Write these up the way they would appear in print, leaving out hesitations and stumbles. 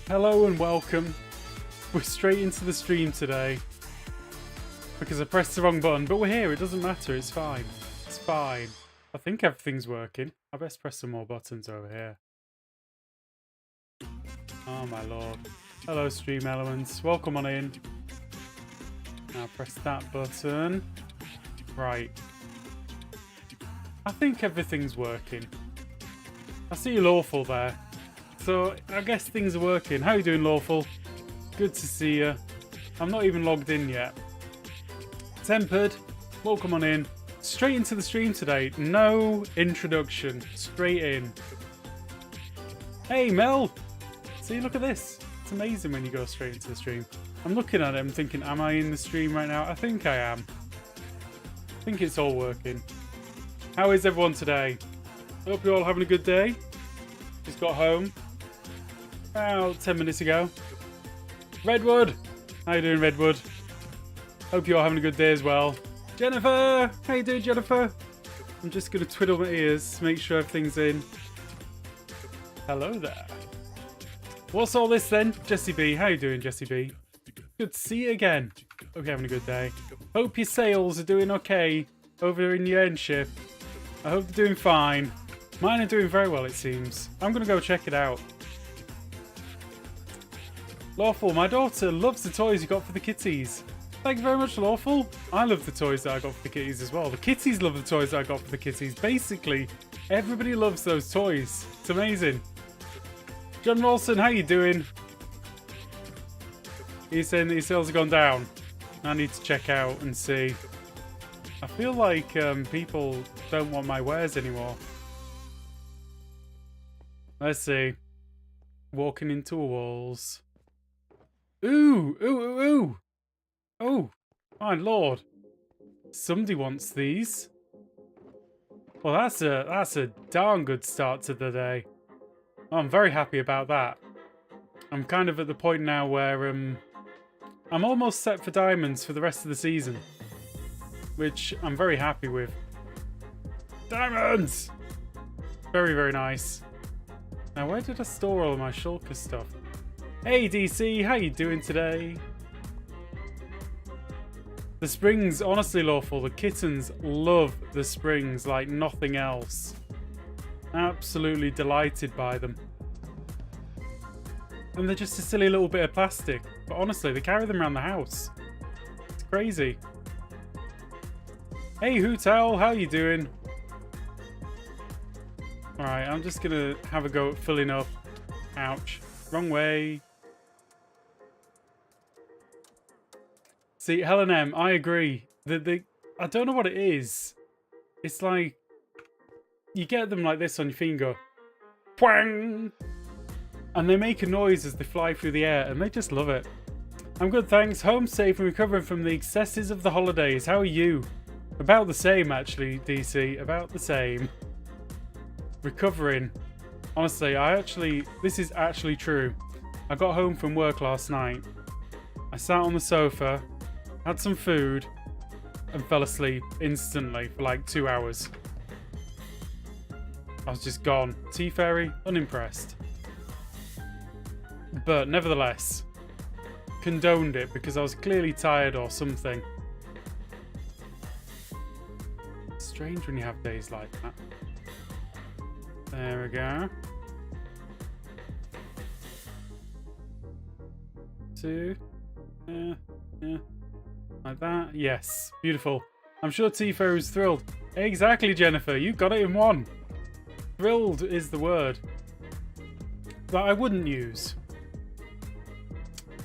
Hello and welcome. We're straight into the stream today because I pressed the wrong button, but we're here. It doesn't matter. It's fine. It's fine. I think everything's working. I best press some more buttons over here. Oh my lord. Hello, stream elements. Welcome on in. Now press that button. Right. I think everything's working. I see you, Lawful, there. So, I guess things are working. How you doing, Lawful? Good to see you. I'm not even logged in yet. Tempered, welcome on in. Straight into the stream today. No introduction. Straight in. Hey, Mel! See, look at this. It's amazing when you go straight into the stream. I'm looking at it and thinking, am I in the stream right now? I think I am. I think it's all working. How is everyone today? Hope you're all having a good day. Just got home about 10 minutes ago. Redwood! How you doing, Redwood? Hope you're having a good day as well. Jennifer! How you doing, Jennifer? I'm just going to twiddle my ears, make sure everything's in. Hello there. What's all this then? Jessie B. How you doing, Jessie B? Good to see you again. Hope you're having a good day. Hope your sales are doing okay over in your end ship. I hope they're doing fine. Mine are doing very well, it seems. I'm going to go check it out. Lawful, my daughter loves the toys you got for the kitties. Thank you very much, Lawful. I love the toys that I got for the kitties as well. The kitties love the toys that I got for the kitties. Basically, everybody loves those toys. It's amazing. John Wilson, how you doing? He's saying that his sales have gone down. I need to check out and see. I feel like people don't want my wares anymore. Let's see. Walking into walls. Ooh, ooh, ooh, ooh. Oh, my lord. Somebody wants these. Well, that's a darn good start to the day. I'm very happy about that. I'm kind of at the point now where I'm almost set for diamonds for the rest of the season, which I'm very happy with. Diamonds! Very, very nice. Now, where did I store all of my shulker stuff? Hey, DC, how you doing today? The springs, honestly, Lawful, the kittens love the springs like nothing else. Absolutely delighted by them. And they're just a silly little bit of plastic. But honestly, they carry them around the house. It's crazy. Hey, Hoot Owl, how you doing? Alright, I'm just going to have a go at filling up. Ouch. Wrong way. See, Helen M, I agree. I don't know what it is. It's like, you get them like this on your finger. Pwang! And they make a noise as they fly through the air, and they just love it. I'm good, thanks. Home safe and recovering from the excesses of the holidays. How are you? About the same, actually, DC. About the same. Recovering. Honestly, this is actually true. I got home from work last night. I sat on the sofa, had some food, and fell asleep instantly for like 2 hours. I was just gone. T-Fairy, unimpressed. But nevertheless, condoned it because I was clearly tired or something. Strange when you have days like that. There we go. 2. Yeah. Like that. Yes. Beautiful. I'm sure T-Fairy is thrilled. Exactly, Jennifer. You got it in one. Thrilled is the word that I wouldn't use.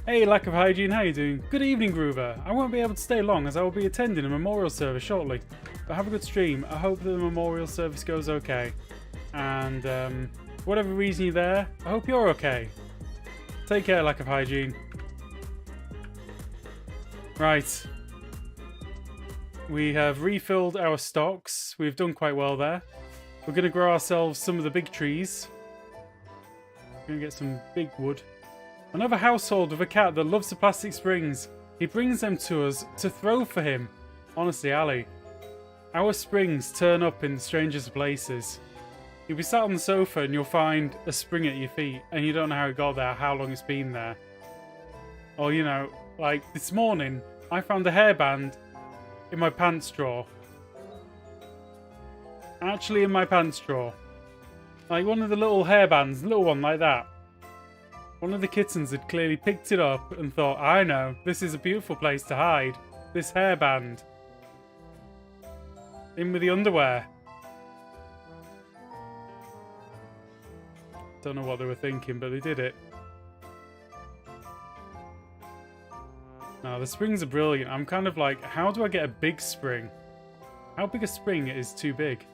Hey, Lack of Hygiene, how you doing? Good evening, Groover. I won't be able to stay long as I will be attending a memorial service shortly. But have a good stream. I hope the memorial service goes okay. And for whatever reason you're there, I hope you're okay. Take care, Lack of Hygiene. Right. We have refilled our stocks. We've done quite well there. We're going to grow ourselves some of the big trees. We're going to get some big wood. Another household with a cat that loves the plastic springs. He brings them to us to throw for him. Honestly, Ali, our springs turn up in the strangest places. You'll be sat on the sofa and you'll find a spring at your feet and you don't know how it got there, how long it's been there. Or, you know, like this morning, I found a hairband in my pants drawer. Actually in my pants drawer. Like one of the little hairbands, little one like that. One of the kittens had clearly picked it up and thought, I know, this is a beautiful place to hide. This hairband. In with the underwear. Don't know what they were thinking, but they did it. Now, the springs are brilliant. I'm kind of like, how do I get a big spring? How big a spring is too big?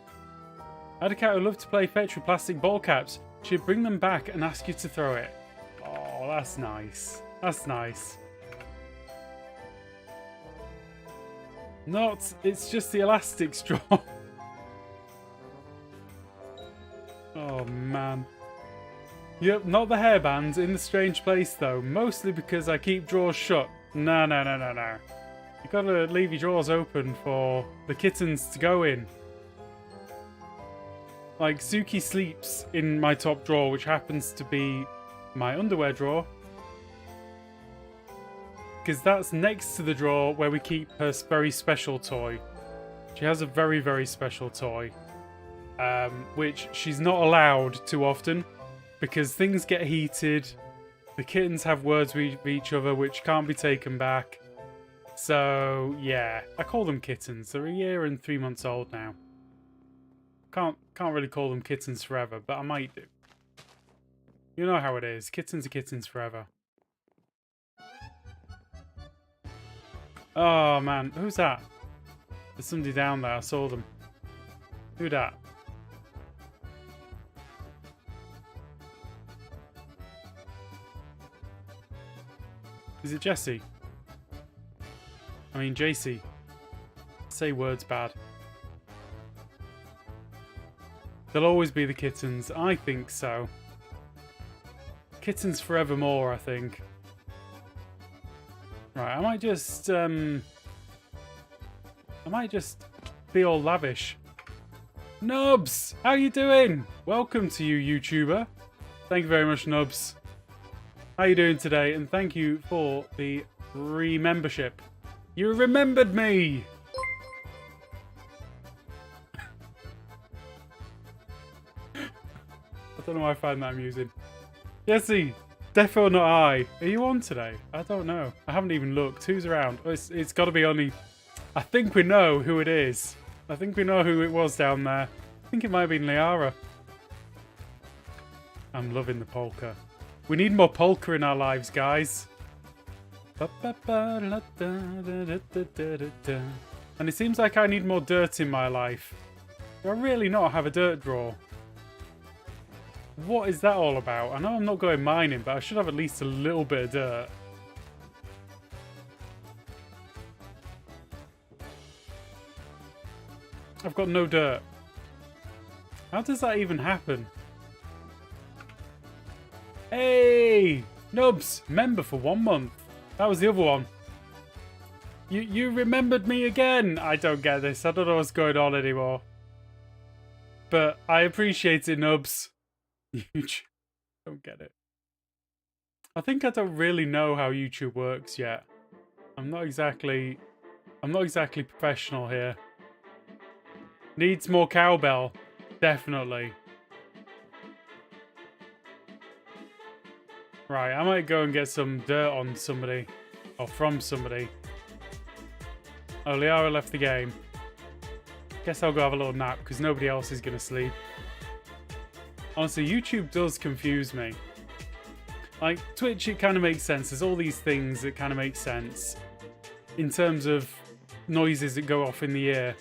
I had a cat who loved to play fetch with plastic ball caps. She'd bring them back and ask you to throw it. Oh, that's nice. That's nice. Not, it's just the elastic straw. Oh, man. Yep, not the hairbands in the strange place, though. Mostly because I keep drawers shut. No. You gotta leave your drawers open for the kittens to go in. Like, Suki sleeps in my top drawer, which happens to be my underwear drawer. Because that's next to the drawer where we keep her very special toy. She has a very, very special toy. Which she's not allowed too often. Because things get heated. The kittens have words with each other which can't be taken back. So, yeah. I call them kittens. They're 1 year and 3 months old now. Can't really call them kittens forever, but I might do. You know how it is. Kittens are kittens forever. Oh, man. Who's that? There's somebody down there. I saw them. Who that? Is it Jesse? I mean, JC. Say words bad. They'll always be the kittens. I think so. Kittens forevermore, I think. Right, I might just be all lavish. Nubs! How you doing? Welcome to you, YouTuber. Thank you very much, Nubs. How you doing today? And thank you for the re-membership. You remembered me! I don't know why I find that amusing. Jesse! Defo not I. Are you on today? I don't know. I haven't even looked. Who's around? Oh, it's got to be only... I think we know who it is. I think we know who it was down there. I think it might have been Liara. I'm loving the polka. We need more polka in our lives, guys. And it seems like I need more dirt in my life. Do I really not have a dirt drawer? What is that all about? I know I'm not going mining, but I should have at least a little bit of dirt. I've got no dirt. How does that even happen? Hey! Nubs! Member for 1 month. That was the other one. You remembered me again! I don't get this. I don't know what's going on anymore. But I appreciate it, Nubs. YouTube. Don't get it. I think I don't really know how YouTube works yet. I'm not exactly professional here. Needs more cowbell. Definitely. Right, I might go and get some dirt on somebody. Or from somebody. Oh, Liara left the game. Guess I'll go have a little nap because nobody else is going to sleep. Honestly, YouTube does confuse me. Like, Twitch, it kind of makes sense. There's all these things that kind of make sense. In terms of noises that go off in the ear.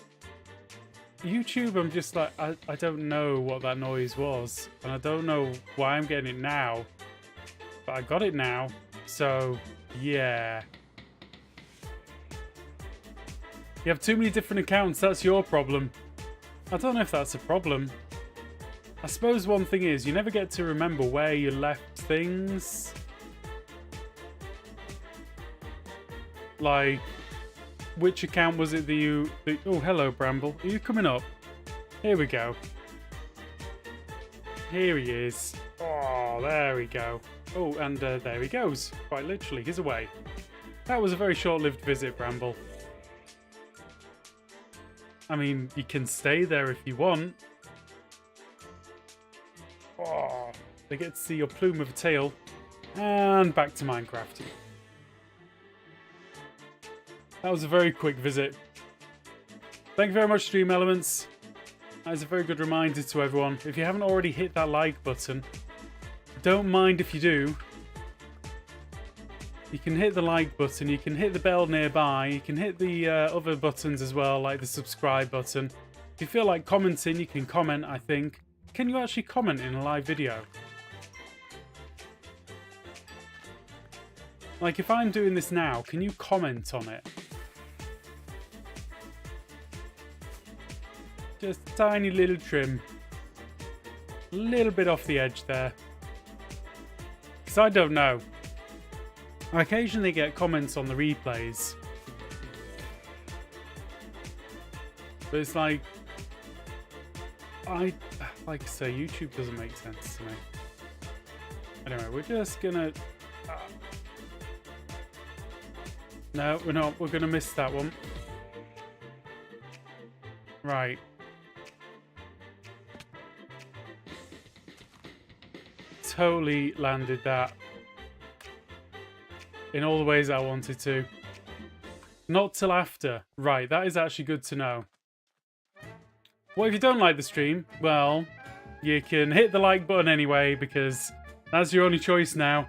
YouTube, I'm just like, I don't know what that noise was. And I don't know why I'm getting it now. But I got it now. So, yeah. You have too many different accounts. That's your problem. I don't know if that's a problem. I suppose one thing is, you never get to remember where you left things. Like, which account was it that you... oh, hello, Bramble. Are you coming up? Here we go. Here he is. Oh, there we go. Oh, and there he goes. Quite literally, he's away. That was a very short-lived visit, Bramble. I mean, you can stay there if you want. Oh, they get to see your plume of a tail. And back to Minecraft. That was a very quick visit. Thank you very much, Stream Elements. That is a very good reminder to everyone. If you haven't already hit that like button, don't mind if you do. You can hit the like button, you can hit the bell nearby, you can hit the other buttons as well, like the subscribe button. If you feel like commenting, you can comment, I think. Can you actually comment in a live video? Like, if I'm doing this now, can you comment on it? Just a tiny little trim. A little bit off the edge there. Because I don't know. I occasionally get comments on the replays. But it's like... like I say, YouTube doesn't make sense to me. Anyway, we're just gonna... no, we're not. We're gonna miss that one. Right. Totally landed that. In all the ways I wanted to. Not till after. Right, that is actually good to know. Well, if you don't like the stream, well, you can hit the like button anyway, because that's your only choice now.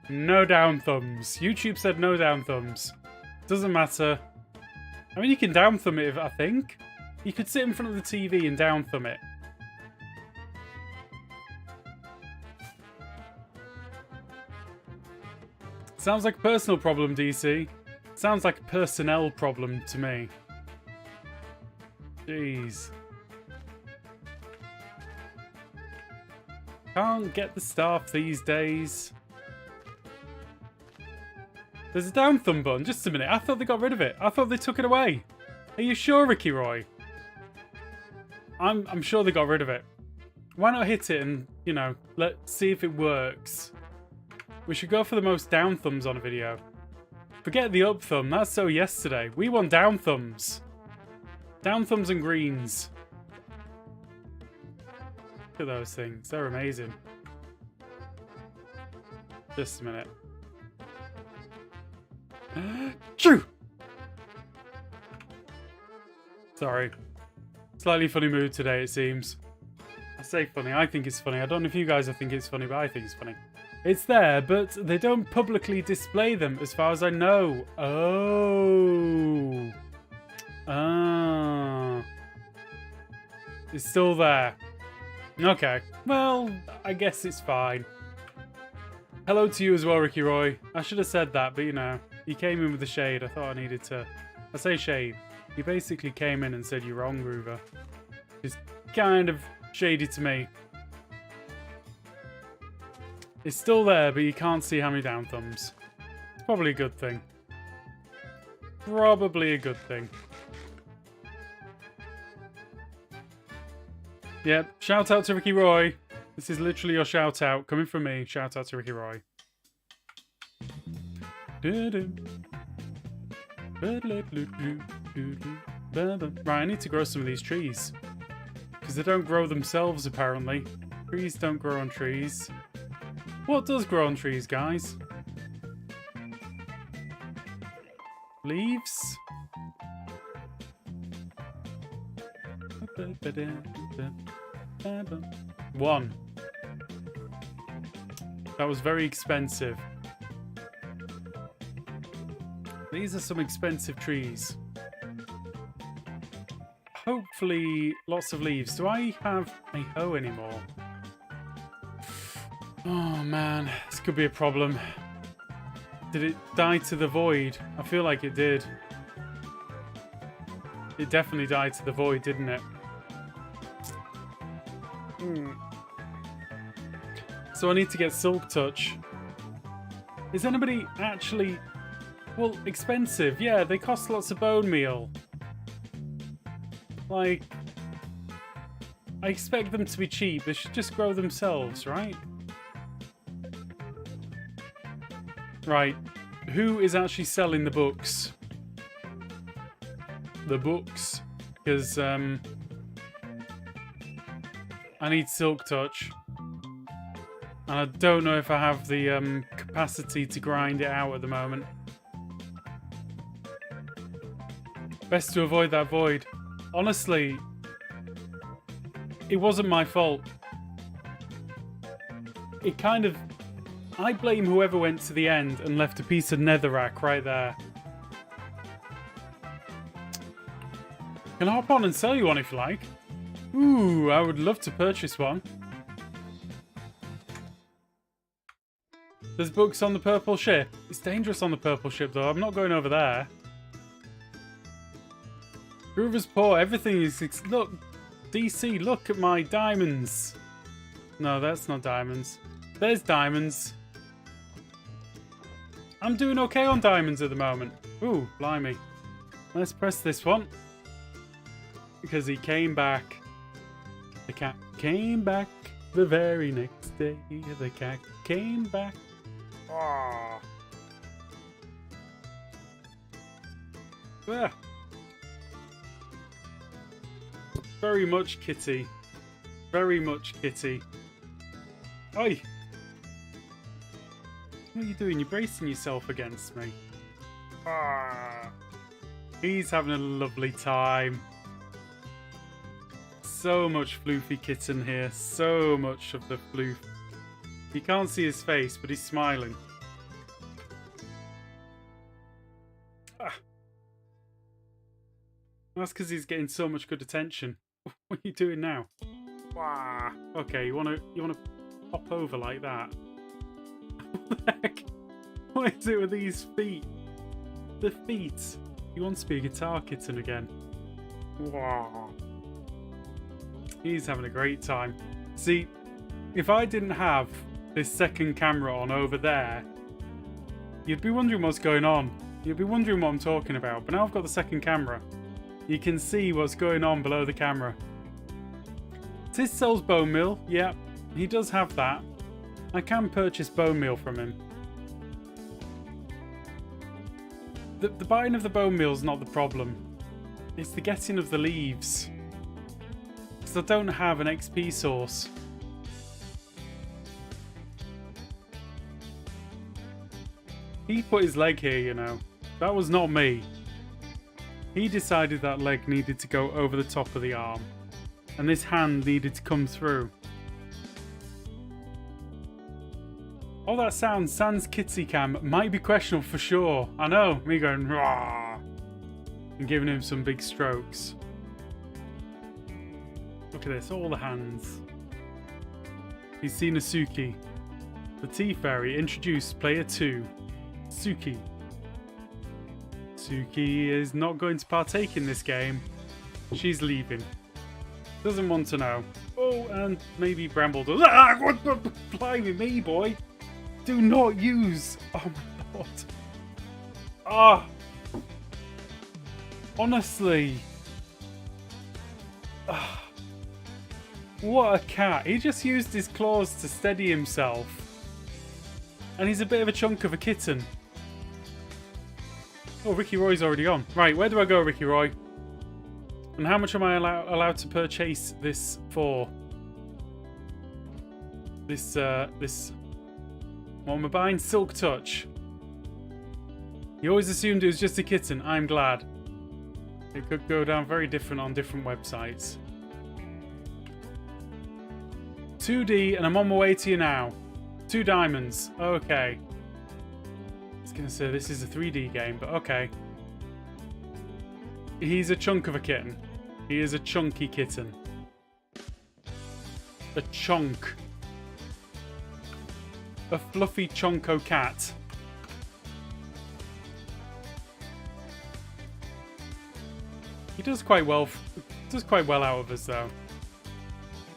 No down thumbs. YouTube said no down thumbs. Doesn't matter. I mean, you can down thumb it, I think. You could sit in front of the TV and down thumb it. Sounds like a personal problem, DC. Sounds like a personnel problem to me. Jeez. Can't get the staff these days. There's a down thumb button. Just a minute. I thought they got rid of it. I thought they took it away. Are you sure, Ricky Roy? I'm sure they got rid of it. Why not hit it and, you know, let's see if it works. We should go for the most down thumbs on a video. Forget the up thumb. That's so yesterday. We want down thumbs. Down thumbs and greens. Look at those things. They're amazing. Just a minute. True. Sorry. Slightly funny mood today, it seems. I say funny. I think it's funny. I don't know if you guys think it's funny, but I think it's funny. It's there, but they don't publicly display them as far as I know. Oh. Ah. It's still there. Okay. Well, I guess it's fine. Hello to you as well, Ricky Roy. I should have said that, but you know, you came in with the shade. I thought I needed to... I say shade. You basically came in and said you're wrong, Groover. It's kind of shady to me. It's still there, but you can't see how many down thumbs. It's probably a good thing. Probably a good thing. Yep, shout out to Ricky Roy. This is literally your shout out. Coming from me, shout out to Ricky Roy. Right, I need to grow some of these trees. Because they don't grow themselves, apparently. Trees don't grow on trees. What does grow on trees, guys? Leaves? One. That was very expensive. These are some expensive trees. Hopefully, lots of leaves. Do I have a hoe anymore? Oh man, this could be a problem. Did it die to the void? I feel like it did. It definitely died to the void, didn't it? So I need to get Silk Touch. Is anybody actually... Well, expensive. Yeah, they cost lots of bone meal. Like... I expect them to be cheap. They should just grow themselves, right? Right. Who is actually selling the books? The books. Because, I need Silk Touch. And I don't know if I have the capacity to grind it out at the moment. Best to avoid that void. Honestly, it wasn't my fault. It kind of... I blame whoever went to the end and left a piece of netherrack right there. Can I hop on and sell you one if you like? Ooh, I would love to purchase one. There's books on the purple ship. It's dangerous on the purple ship though. I'm not going over there. Groover's Paw, everything is... Look, DC, look at my diamonds. No, that's not diamonds. There's diamonds. I'm doing okay on diamonds at the moment. Ooh, blimey. Let's press this one. Because he came back. The cat came back the very next day. The cat came back. Ah. Ah. Very much Kitty. Very much Kitty. Oi! What are you doing? You're bracing yourself against me. Ah. He's having a lovely time. So much floofy kitten here. So much of the floof. You can't see his face, but he's smiling. Ah. That's because he's getting so much good attention. What are you doing now? Wah. Okay, you wanna pop over like that? What the heck? What is it with these feet? The feet. He wants to be a guitar kitten again. Wow. He's having a great time. See, if I didn't have this second camera on over there, you'd be wondering what's going on. You'd be wondering what I'm talking about. But now I've got the second camera. You can see what's going on below the camera. Tis sells bone meal. Yeah, he does have that. I can purchase bone meal from him. The buying of the bone meal is not the problem. It's the getting of the leaves. Because I don't have an XP source. He put his leg here, you know. That was not me. He decided that leg needed to go over the top of the arm. And this hand needed to come through. All that sound, sans kitty cam, might be questionable for sure. I know, me going raw and giving him some big strokes. Look at this, all the hands. He's seen a Suki. The Tea Fairy introduced player 2. Suki. Suki is not going to partake in this game. She's leaving. Doesn't want to know. Oh, and maybe Bramble does. Ah, what the blimey me, boy. Do not use. Oh my lord. Ah. Honestly. Ah. What a cat. He just used his claws to steady himself. And he's a bit of a chunk of a kitten. Oh, Ricky Roy's already on. Right, where do I go, Ricky Roy? And how much am I allowed to purchase this for? This, what am I buying? Silk Touch. You always assumed it was just a kitten. I'm glad. It could go down very different on different websites. 2D, and I'm on my way to you now. 2 diamonds. Okay. I was gonna say this is a 3D game, but okay. He's a chunk of a kitten. He is a chunky kitten. A chunk. A fluffy chonko cat. He does quite well. Does quite well out of us though.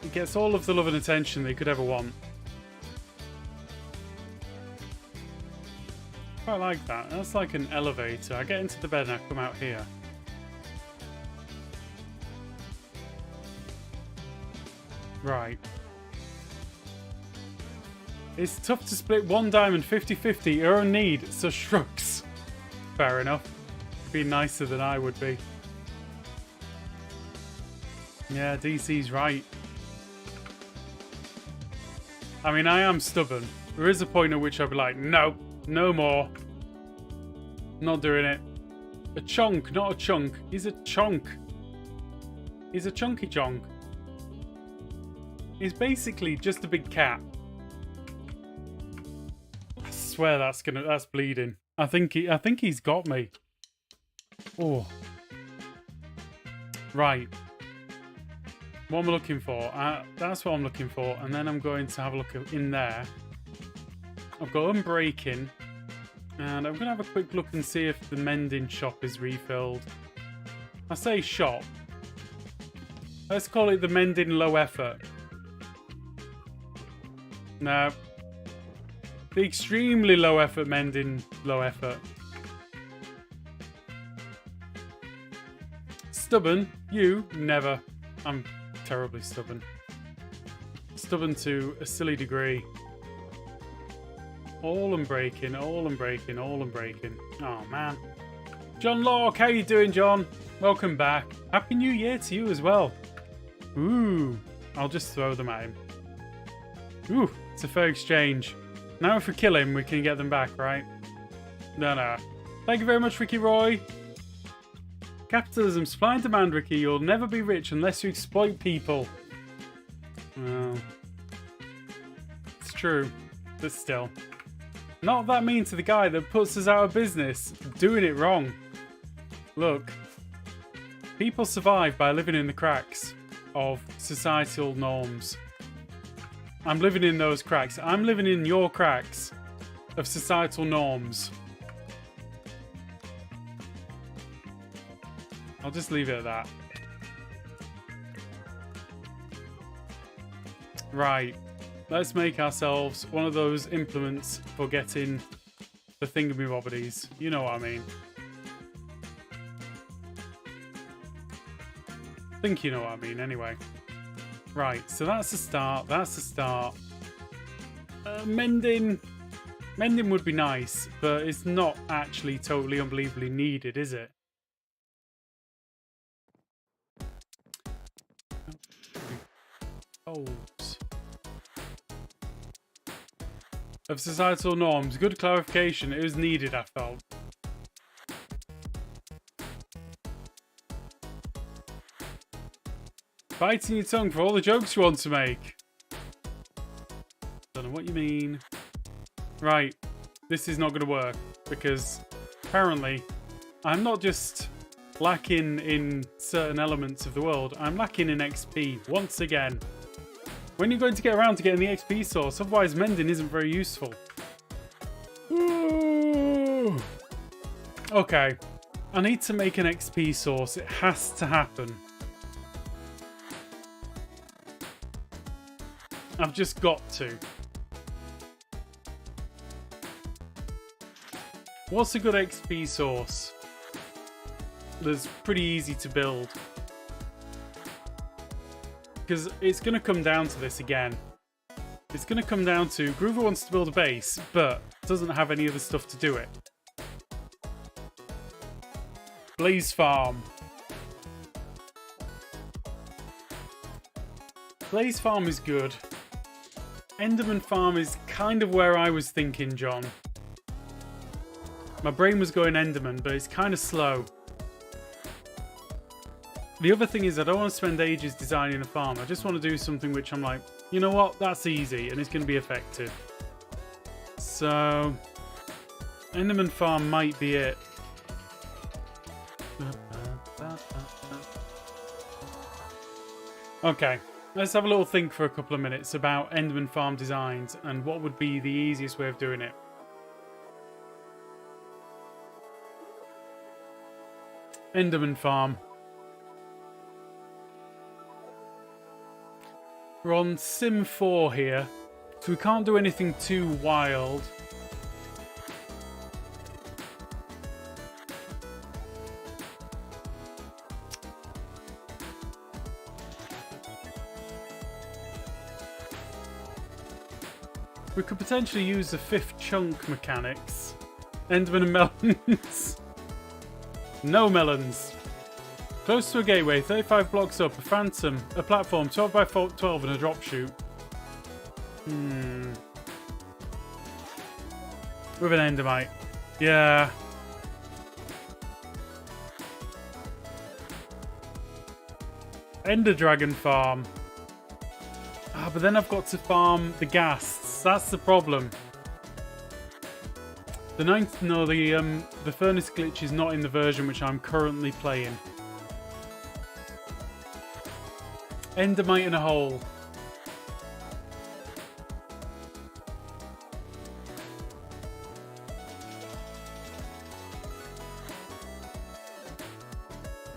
He gets all of the love and attention that he could ever want. Quite like that. That's like an elevator. I get into the bed and I come out here. Right. It's tough to split one diamond 50-50. Your own need, so shrugs. Fair enough. Be nicer than I would be. Yeah, DC's right. I mean, I am stubborn. There is a point at which I'll be like, no, no more. Not doing it. A chonk, not a chunk. He's a chonk. He's a chunky chonk. He's basically just a big cat. I swear that's bleeding. I think he's got me. Oh. Right. What am I looking for? That's what I'm looking for. And then I'm going to have a look in there. I've got unbreaking. And I'm going to have a quick look and see if the mending shop is refilled. I say shop. Let's call it the mending low effort. No. The extremely low effort mending low effort. Stubborn? You? Never. I'm terribly stubborn. Stubborn to a silly degree. All unbreaking, all unbreaking, all unbreaking. Oh, man. John Locke, how you doing, John? Welcome back. Happy New Year to you as well. Ooh. I'll just throw them at him. Ooh, it's a fair exchange. Now if we kill him, we can get them back, right? No. Thank you very much, Ricky Roy. Capitalism, supply and demand, Ricky. You'll never be rich unless you exploit people. Well, it's true, but still. Not that mean to the guy that puts us out of business. Doing it wrong. Look. People survive by living in the cracks of societal norms. I'm living in those cracks. I'm living in your cracks of societal norms. I'll just leave it at that. Right. Let's make ourselves one of those implements for getting the thingamabobbies. You know what I mean. I think you know what I mean anyway. Right, so that's the start. That's the start. Mending would be nice, but it's not actually totally unbelievably needed, is it? Oh. Of societal norms. Good clarification. It was needed, I felt. Biting your tongue for all the jokes you want to make. Don't know what you mean. Right. This is not going to work. Because apparently I'm not just lacking in certain elements of the world. I'm lacking in XP once again. When are you going to get around to getting the XP source? Otherwise, mending isn't very useful. Ooh. Okay. I need to make an XP source. It has to happen. I've just got to. What's a good XP source that's pretty easy to build? Because it's going to come down to this again. It's going to come down to Groover wants to build a base, but doesn't have any other stuff to do it. Blaze Farm. Blaze Farm is good. Enderman Farm is kind of where I was thinking, John. My brain was going Enderman, but it's kind of slow. The other thing is I don't want to spend ages designing a farm. I just want to do something which I'm like, you know what? That's easy and it's going to be effective. So, Enderman Farm might be it. Okay, let's have a little think for a couple of minutes about Enderman Farm designs and what would be the easiest way of doing it. Enderman Farm. We're on Sim 4 here, so we can't do anything too wild. We could potentially use the 5th chunk mechanics. Enderman and melons. No melons. Close to a gateway, 35 blocks up, a phantom, a platform, 12 by 12 and a drop chute. With an endermite. Yeah. Ender Dragon farm. Ah, but then I've got to farm the ghasts. That's the problem. The furnace glitch is not in the version which I'm currently playing. Endermite in a hole.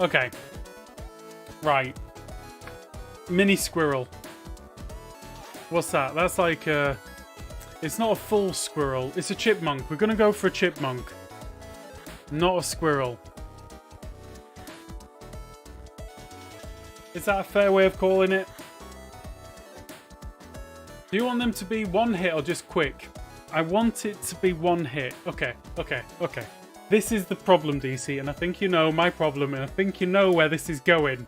Okay. Right. Mini squirrel. What's that? That's like a... It's not a full squirrel. It's a chipmunk. We're going to go for a chipmunk. Not a squirrel. Is that a fair way of calling it? Do you want them to be one hit or just quick? I want it to be one hit. Okay. This is the problem, DC, and I think you know my problem, and I think you know where this is going.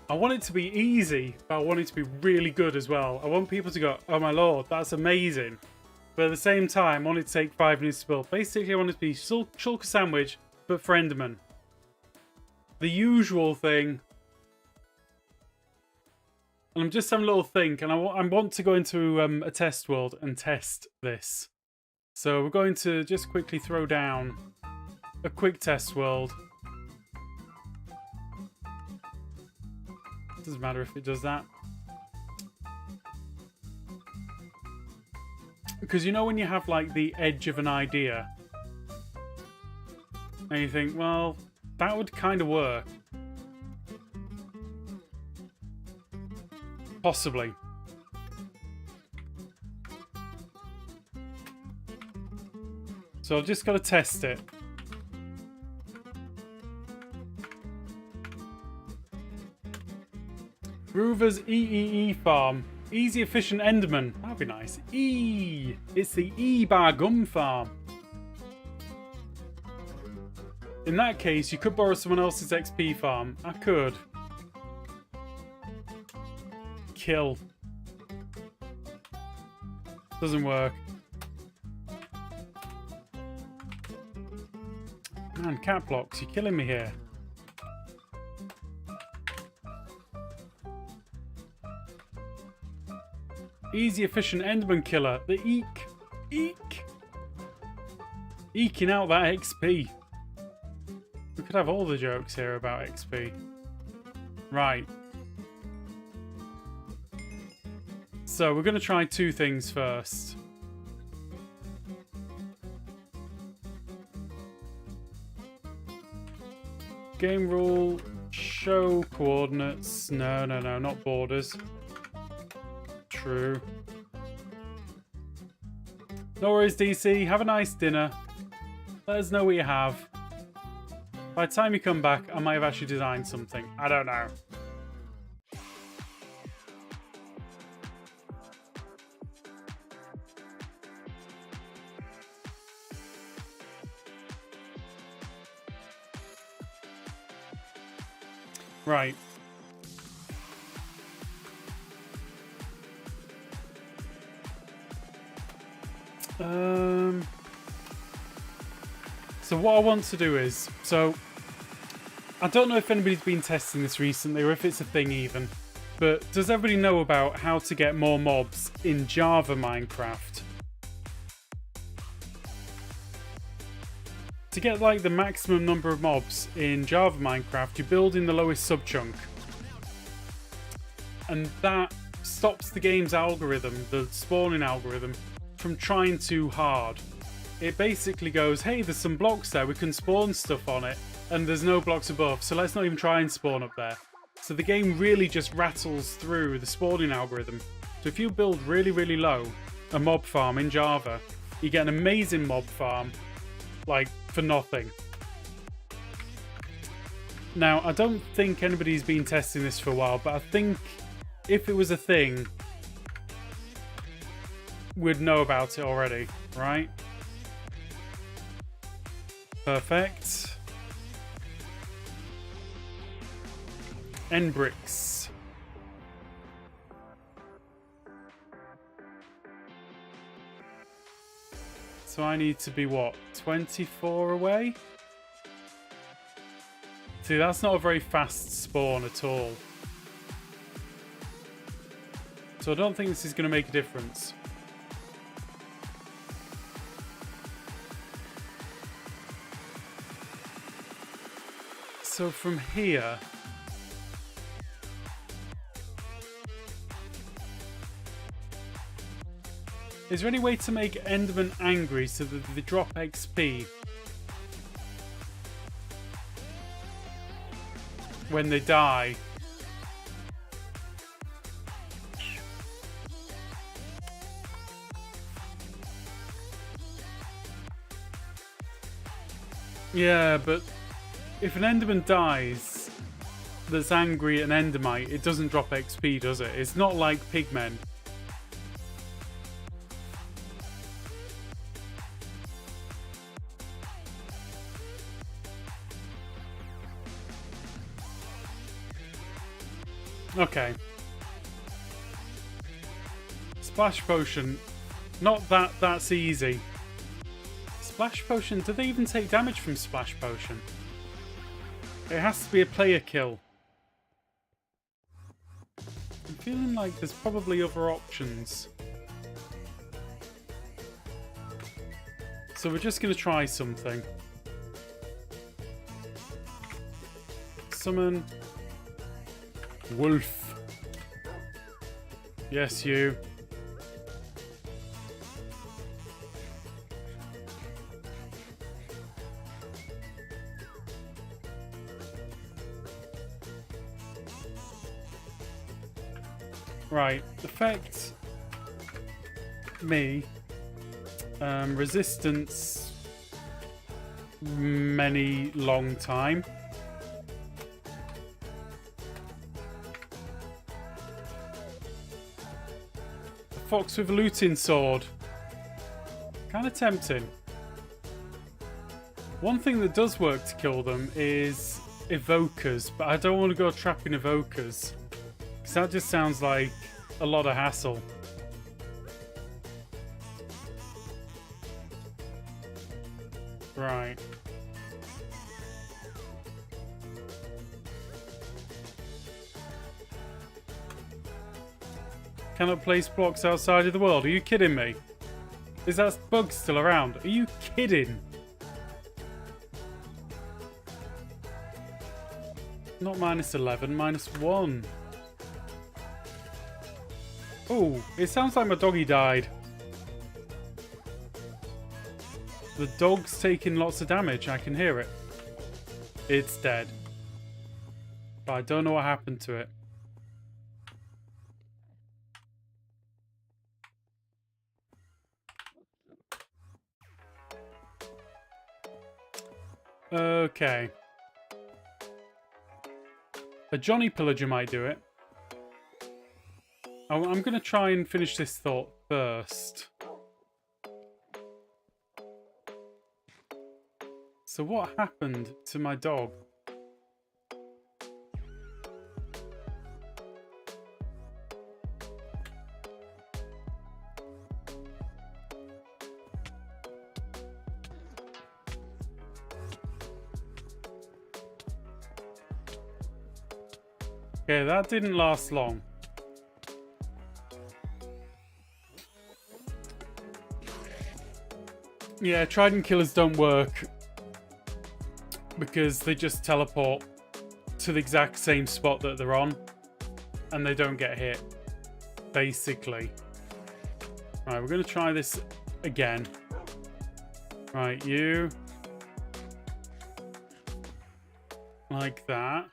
I want it to be easy, but I want it to be really good as well. I want people to go, oh my lord, that's amazing. But at the same time, I want it to take 5 minutes to build. Basically, I want it to be shulker sandwich, but for Enderman. The usual thing. And I'm just having a little think, and I want to go into a test world and test this. So we're going to just quickly throw down a quick test world. Doesn't matter if it does that. Because you know when you have like the edge of an idea and you think, well, that would kind of work. Possibly. So I've just got to test it. Groover's EEE farm. Easy, efficient Enderman. That'd be nice. It's the E-Bar Gum farm. In that case, you could borrow someone else's XP farm. I could. Kill. Doesn't work. Man, cat blocks, you're killing me here. Easy, efficient Enderman killer. The eek. Eek. Eking out that XP. We could have all the jokes here about XP. Right. So we're going to try 2 things first. Game rule. Show coordinates. No, not borders. True. No worries, DC. Have a nice dinner. Let us know what you have. By the time you come back, I might have actually designed something. I don't know. Right. So what I want to do is, I don't know if anybody's been testing this recently or if it's a thing even, but does everybody know about how to get more mobs in Java Minecraft? To get like the maximum number of mobs in Java Minecraft, you build in the lowest subchunk. And that stops the game's algorithm, the spawning algorithm, from trying too hard. It basically goes, hey, there's some blocks there, we can spawn stuff on it, and there's no blocks above, so let's not even try and spawn up there. So the game really just rattles through the spawning algorithm. So if you build really, really low, a mob farm in Java, you get an amazing mob farm, like, for nothing. Now, I don't think anybody's been testing this for a while, but I think if it was a thing, would know about it already, right? Perfect. End bricks. So I need to be what? 24 away? See, that's not a very fast spawn at all. So I don't think this is going to make a difference. So from here... Is there any way to make Enderman angry so that they drop XP when they die? Yeah, but if an Enderman dies that's angry at an Endermite, it doesn't drop XP, does it? It's not like pigmen. Okay. Splash potion. Not that's easy. Splash potion. Do they even take damage from splash potion? It has to be a player kill. I'm feeling like there's probably other options. So we're just going to try something. Summon... Wolf. Yes, you. Right. Effect. Me. Resistance. Many long time. Fox with a looting sword. Kind of tempting. One thing that does work to kill them is evokers, but I don't want to go trapping evokers because that just sounds like a lot of hassle. Right. Cannot place blocks outside of the world. Are you kidding me? Is that bug still around? Are you kidding? Not -11, -1. Oh, it sounds like my doggy died. The dog's taking lots of damage. I can hear it. It's dead. But I don't know what happened to it. Okay. A Johnny Pillager might do it. I'm going to try and finish this thought first. So what happened to my dog? Okay, that didn't last long. Yeah, trident killers don't work because they just teleport to the exact same spot that they're on and they don't get hit, basically. Right, we're going to try this again. Right, you. Like that.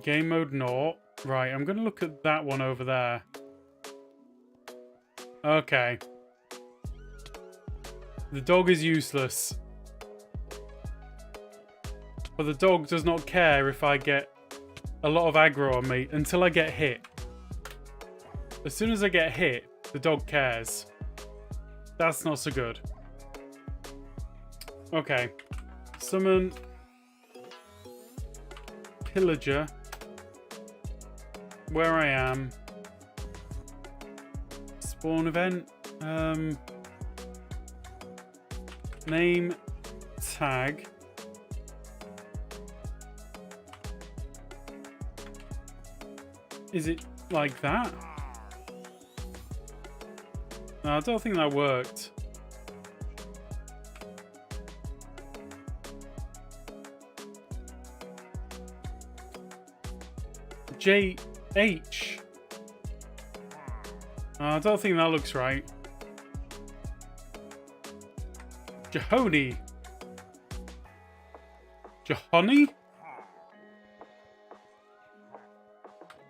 Game mode 0. Right, I'm going to look at that one over there. Okay. The dog is useless. But the dog does not care if I get a lot of aggro on me until I get hit. As soon as I get hit, The dog cares. That's not so good. Okay. Summon Pillager. Where I am. Spawn event. Name tag. Is it like that? No, I don't think that worked. JH. I don't think that looks right. Jahoni. Jahoni?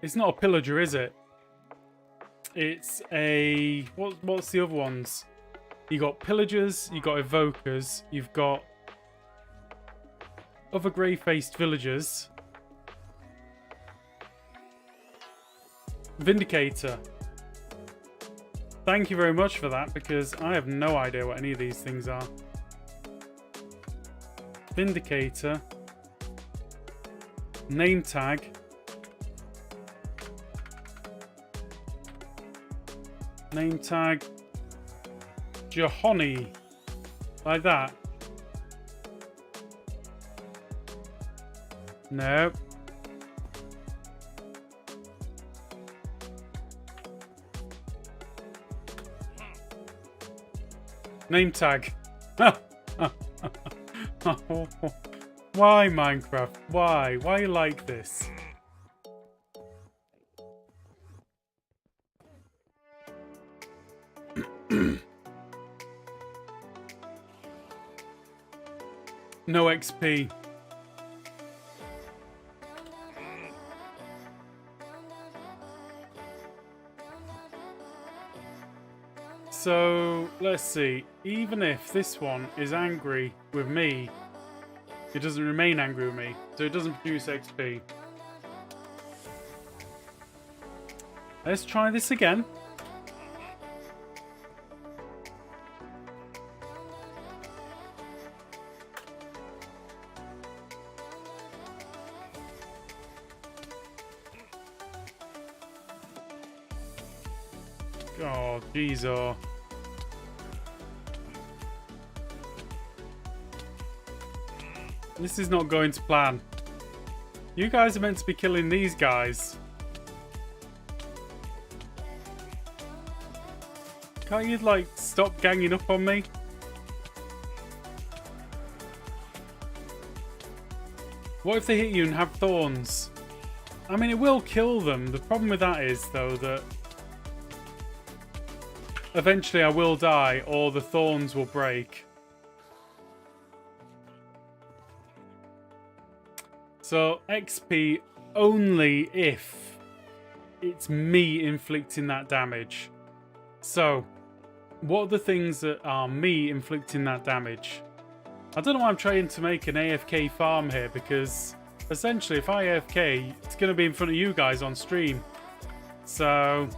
It's not a pillager, is it? It's a... What's the other ones? You got pillagers, you got evokers, you've got other grey-faced villagers. Vindicator. Thank you very much for that, because I have no idea what any of these things are. Vindicator. Name tag. Name tag. Jahoni. Like that. Nope. Name tag. Why, Minecraft? Why? Why are you like this? No XP. So, let's see. Even if this one is angry with me, it doesn't remain angry with me. So it doesn't produce XP. Let's try this again. Oh, jeez, oh. This is not going to plan. You guys are meant to be killing these guys. Can't you, like, stop ganging up on me? What if they hit you and have thorns? I mean, it will kill them. The problem with that is, though, that eventually I will die or the thorns will break. So, XP only if it's me inflicting that damage. So, what are the things that are me inflicting that damage? I don't know why I'm trying to make an AFK farm here, because essentially if I AFK, it's going to be in front of you guys on stream. So...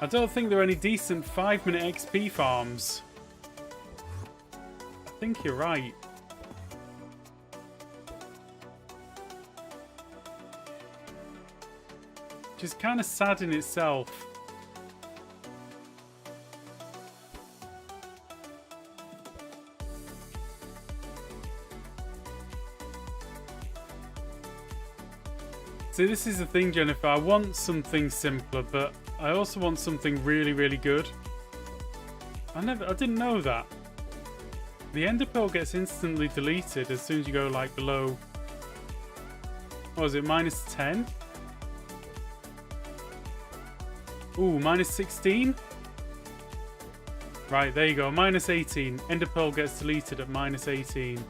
I don't think there are any decent 5-minute XP farms. I think you're right. Which is kind of sad in itself. See, this is the thing, Jennifer. I want something simpler, but I also want something really, really good. I didn't know that. The ender pearl gets instantly deleted as soon as you go like below. What was it, -10? Ooh, -16? Right, there you go, -18. Ender pearl gets deleted at -18.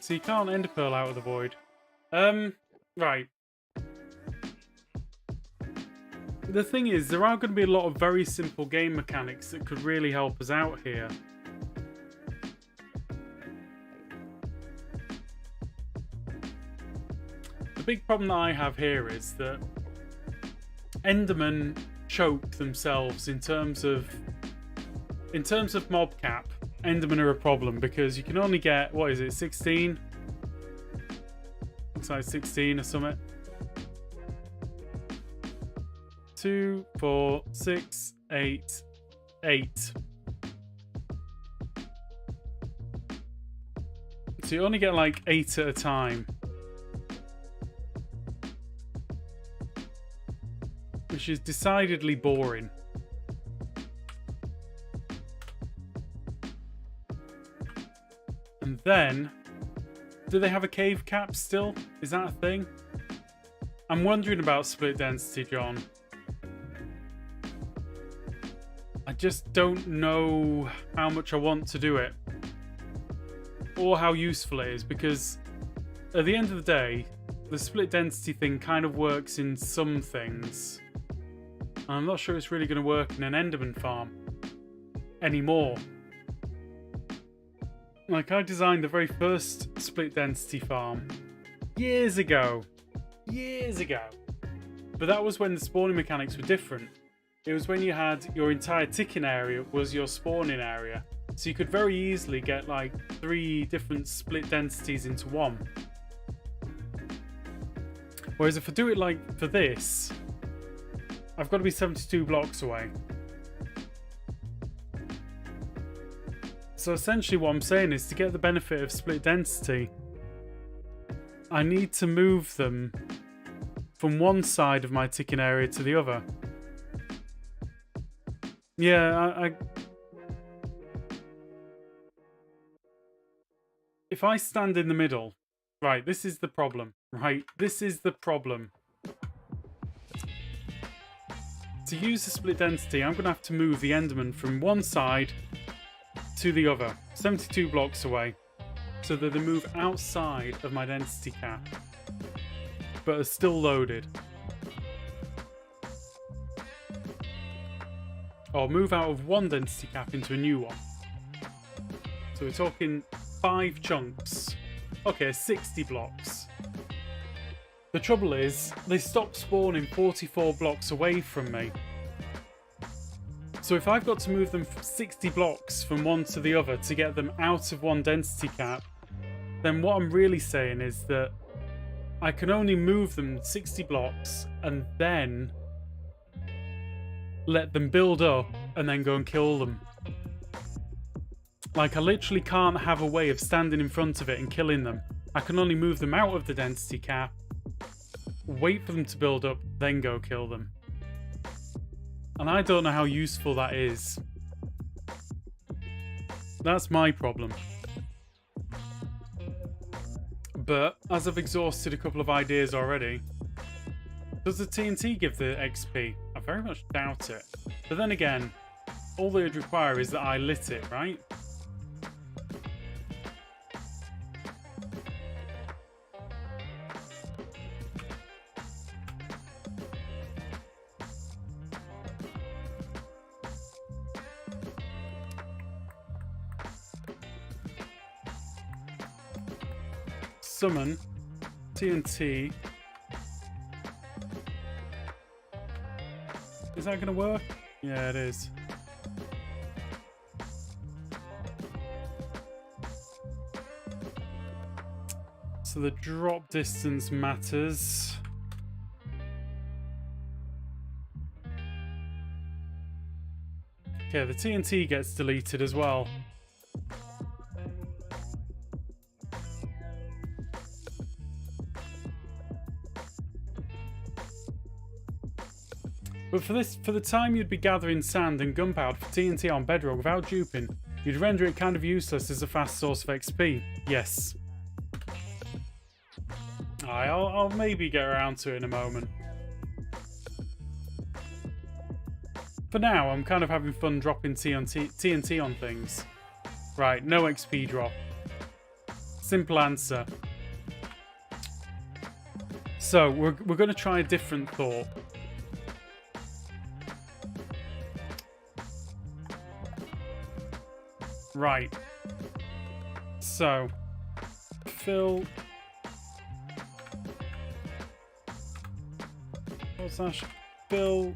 So you can't ender pearl out of the void. Right. The thing is, there are going to be a lot of very simple game mechanics that could really help us out here. The big problem that I have here is that Endermen choke themselves in terms of mob cap. Endermen are a problem because you can only get, what is it, 16? Looks like 16 or something. 2, 4, 6, 8, 8. So you only get like 8 at a time. Which is decidedly boring. And then, do they have a cave cap still? Is that a thing? I'm wondering about split density, John. I just don't know how much I want to do it. Or how useful it is, because at the end of the day, the split density thing kind of works in some things. I'm not sure it's really going to work in an Enderman farm anymore. Like, I designed the very first split density farm years ago. But that was when the spawning mechanics were different. It was when you had your entire ticking area was your spawning area. So you could very easily get like 3 different split densities into one. Whereas if I do it like for this, I've got to be 72 blocks away. So essentially what I'm saying is, to get the benefit of split density, I need to move them from one side of my ticking area to the other. Yeah, if I stand in the middle, right, this is the problem, right? This is the problem. To use the split density, I'm going to have to move the Enderman from one side to the other, 72 blocks away, so that they move outside of my density cap, but are still loaded. Or move out of one density cap into a new one. So we're talking 5 chunks. Okay, 60 blocks. The trouble is, they stop spawning 44 blocks away from me. So if I've got to move them 60 blocks from one to the other to get them out of one density cap, then what I'm really saying is that I can only move them 60 blocks and then let them build up and then go and kill them. Like, I literally can't have a way of standing in front of it and killing them. I can only move them out of the density cap, wait for them to build up, then go kill them. And I don't know how useful that is. That's my problem. But, as I've exhausted a couple of ideas already, does the TNT give the XP? I very much doubt it. But then again, all they would require is that I lit it, right? Summon TNT. Is that going to work? Yeah, it is. So the drop distance matters. Okay, the TNT gets deleted as well. But for the time you'd be gathering sand and gunpowder for TNT on Bedrock without duping, you'd render it kind of useless as a fast source of XP. Yes. I'll maybe get around to it in a moment. For now, I'm kind of having fun dropping TNT on things. Right, no XP drop. Simple answer. So, we're going to try a different thought. Right. So, fill slash fill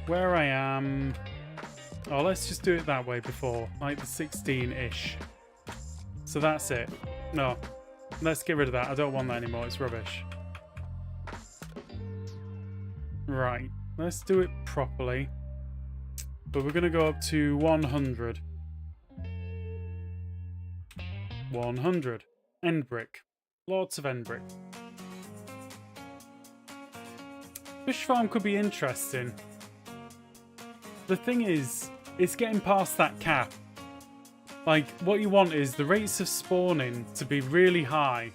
where I am. Oh, let's just do it that way before, like the 16-ish. So that's it. No, let's get rid of that. I don't want that anymore. It's rubbish. Right, let's do it properly. But we're going to go up to 100. 100. End brick. Lots of end brick. Fish farm could be interesting. The thing is, it's getting past that cap. Like, what you want is the rates of spawning to be really high.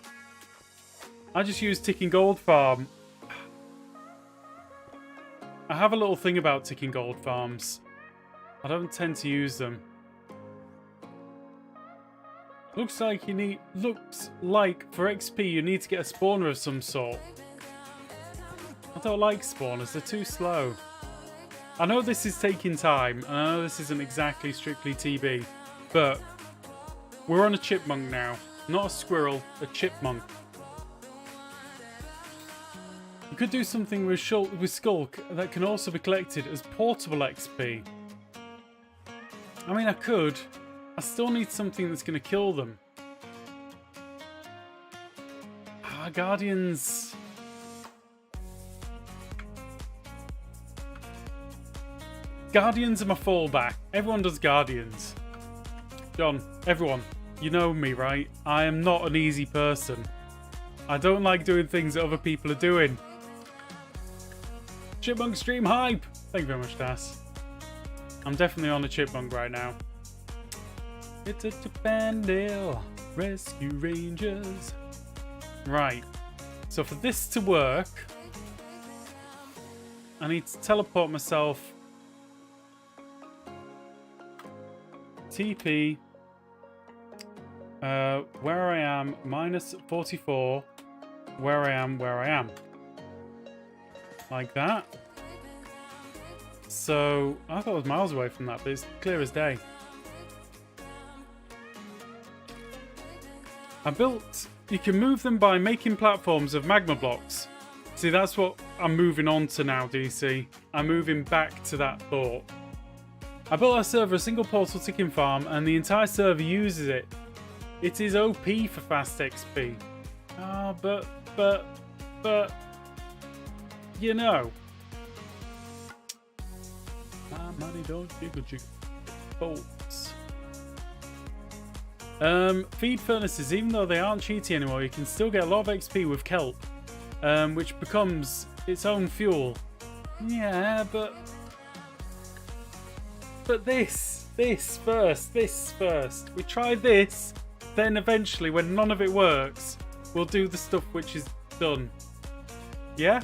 I just use ticking gold farm. I have a little thing about ticking gold farms. I don't tend to use them. Looks like for XP you need to get a spawner of some sort. I don't like spawners, they're too slow. I know this is taking time, and I know this isn't exactly strictly TB, but we're on a chipmunk now. Not a squirrel, a chipmunk. You could do something with Skulk that can also be collected as portable XP. I mean, I could. I still need something that's going to kill them. Ah, Guardians. Guardians are my fallback. Everyone does Guardians. John, everyone, you know me, right? I am not an easy person. I don't like doing things that other people are doing. Chipmunk stream hype! Thank you very much, Das. I'm definitely on a chipmunk right now. It's a Japandale Rescue Rangers. Right. So for this to work, I need to teleport myself. TP. Where I am, minus 44. Where I am. Like that. So, I thought it was miles away from that, but it's clear as day. I built... You can move them by making platforms of magma blocks. See, that's what I'm moving on to now, DC. I'm moving back to that thought. I built our server a single portal ticking farm, and the entire server uses it. It is OP for fast XP. Oh, but... You know. My money don't jiggle jiggle. Bolts. Feed furnaces, even though they aren't cheaty anymore, you can still get a lot of XP with kelp, which becomes its own fuel. Yeah, but this first. We try this, then eventually, when none of it works, we'll do the stuff which is done. Yeah?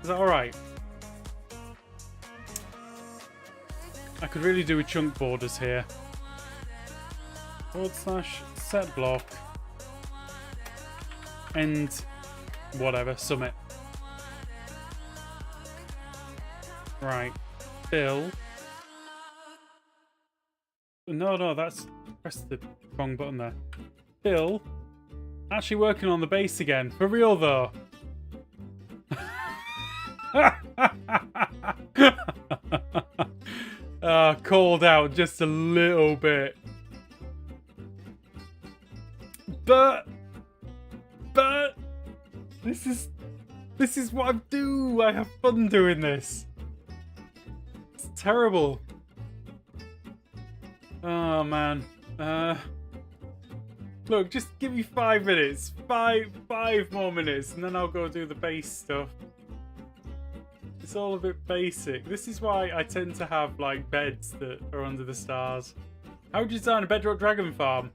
Is that alright? I could really do with chunk borders here. / set block. And whatever, summit. Right. Fill. No, that's... Press the wrong button there. Fill. Actually working on the base again. For real, though. Called out just a little bit. But this is what I do. I have fun doing this. It's terrible. Oh man. Look, just give me 5 minutes. Five more minutes, and then I'll go do the base stuff. It's all a bit basic. This is why I tend to have like beds that are under the stars. How would you design a Bedrock Dragon farm?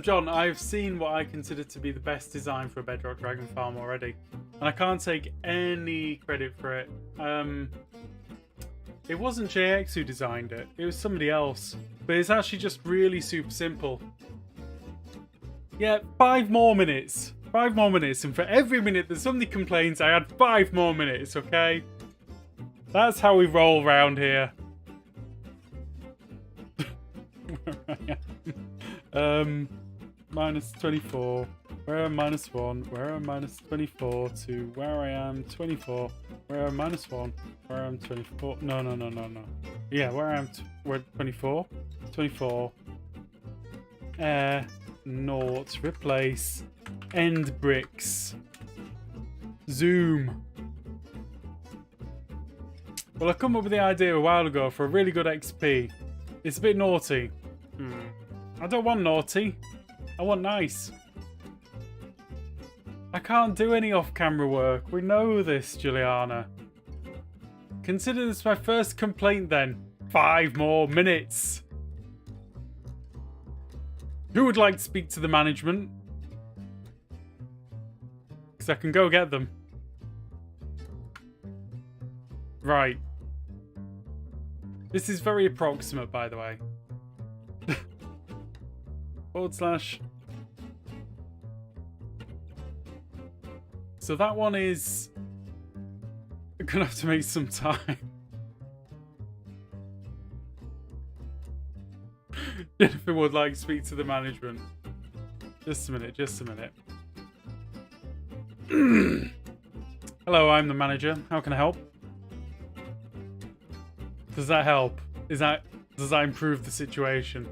John, I've seen what I consider to be the best design for a Bedrock Dragon farm already. And I can't take any credit for it. It wasn't JX who designed it. It was somebody else. But it's actually just really super simple. Yeah, 5 more minutes. 5 more minutes. And for every minute that somebody complains, I add 5 more minutes, okay? That's how we roll round here. Where I am. Minus 24. Where I am minus 1. Where I am minus 24 to where I am 24. We're -1. Where I'm 24. No. Yeah, where I'm. We're 24. 24. Air. Naught. Replace. End bricks. Zoom. Well, I come up with the idea a while ago for a really good XP. It's a bit naughty. I don't want naughty. I want nice. I can't do any off-camera work. We know this, Juliana. Consider this my first complaint then. 5 more minutes. Who would like to speak to the management? Because I can go get them. Right. This is very approximate, by the way. / So that one is... I'm gonna have to make some time. Jennifer would like to speak to the management. Just a minute. Hello, I'm the manager. How can I help? Does that help? Does that improve the situation?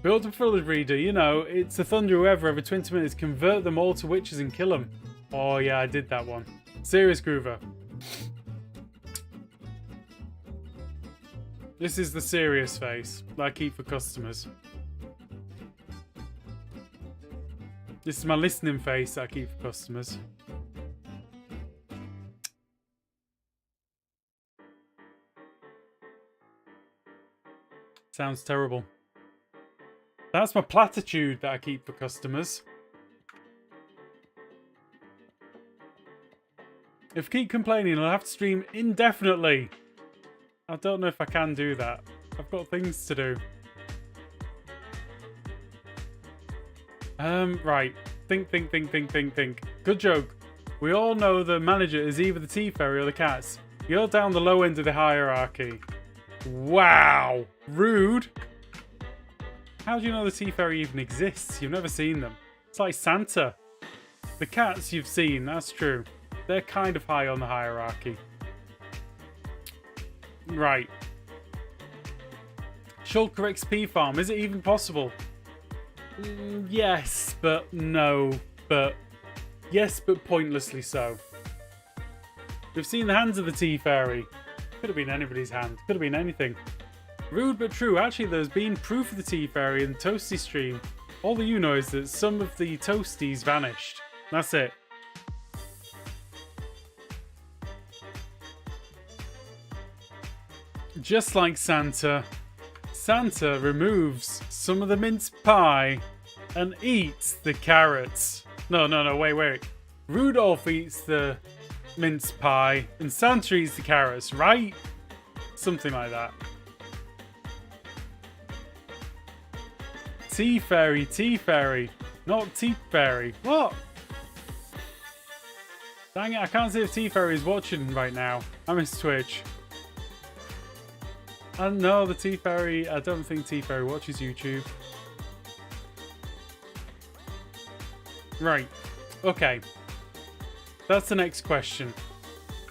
Build a village reader, you know, it's a thunder whoever every 20 minutes, convert them all to witches and kill them. Oh yeah, I did that one. Serious Groover. This is the serious face that I keep for customers. This is my listening face that I keep for customers. Sounds terrible. That's my platitude that I keep for customers. If I keep complaining, I'll have to stream indefinitely. I don't know if I can do that. I've got things to do. Right. Think. Good joke. We all know the manager is either the tea fairy or the cats. You're down the low end of the hierarchy. Wow. Rude. How do you know the tea fairy even exists? You've never seen them. It's like Santa. The cats you've seen, that's true. They're kind of high on the hierarchy. Right. Shulker XP farm, is it even possible? Yes, but no. But yes, but pointlessly so. We've seen the hands of the tea fairy. Could have been anybody's hand. Could have been anything. Rude but true. Actually, there's been proof of the tea fairy in the Toasty stream. All that you know is that some of the Toasties vanished. That's it. Just like Santa, Santa removes some of the mince pie and eats the carrots. No, wait. Rudolph eats the mince pie and Santa eats the carrots, right? Something like that. Tea fairy, not tea fairy. What? Dang it, I can't see if tea fairy is watching right now. I miss Twitch. No, the tea fairy, I don't think tea fairy watches YouTube. Right, okay. That's the next question.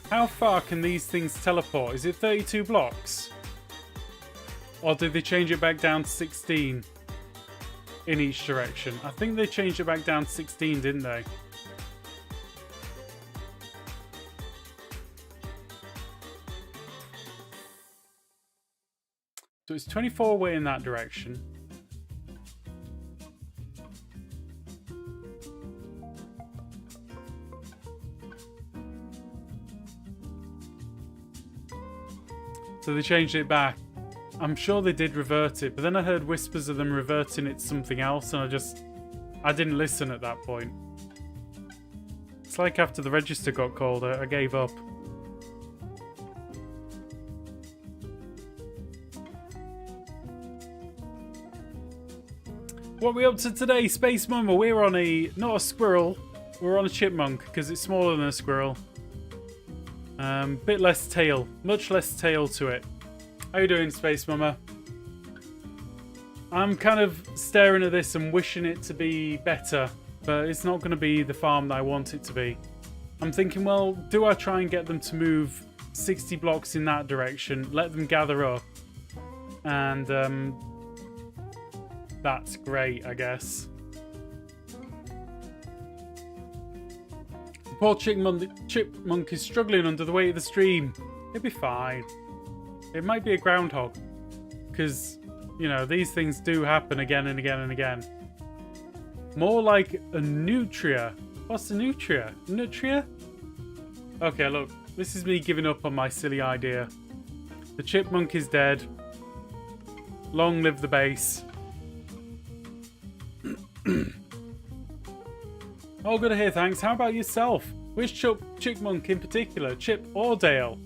How far can these things teleport? Is it 32 blocks? Or did they change it back down to 16 in each direction? I think they changed it back down to 16, didn't they? So it's 24 away in that direction. So they changed it back. I'm sure they did revert it, but then I heard whispers of them reverting it to something else, and I didn't listen at that point. It's like after the register got called, I gave up. What are we up to today, Space Mama? We're on not a squirrel, we're on a chipmunk, because it's smaller than a squirrel. Bit less tail, much less tail to it. How you doing, Space Mama? I'm kind of staring at this and wishing it to be better, but it's not going to be the farm that I want it to be. I'm thinking, well, do I try and get them to move 60 blocks in that direction, let them gather up, and that's great, I guess. The poor chipmunk is struggling under the weight of the stream. It'll be fine. It might be a groundhog, because, you know, these things do happen again and again and again. More like a nutria. What's a nutria? Nutria? Okay, look. This is me giving up on my silly idea. The chipmunk is dead. Long live the base. Oh, good to hear, thanks. How about yourself? Which chipmunk in particular? Chip or Dale?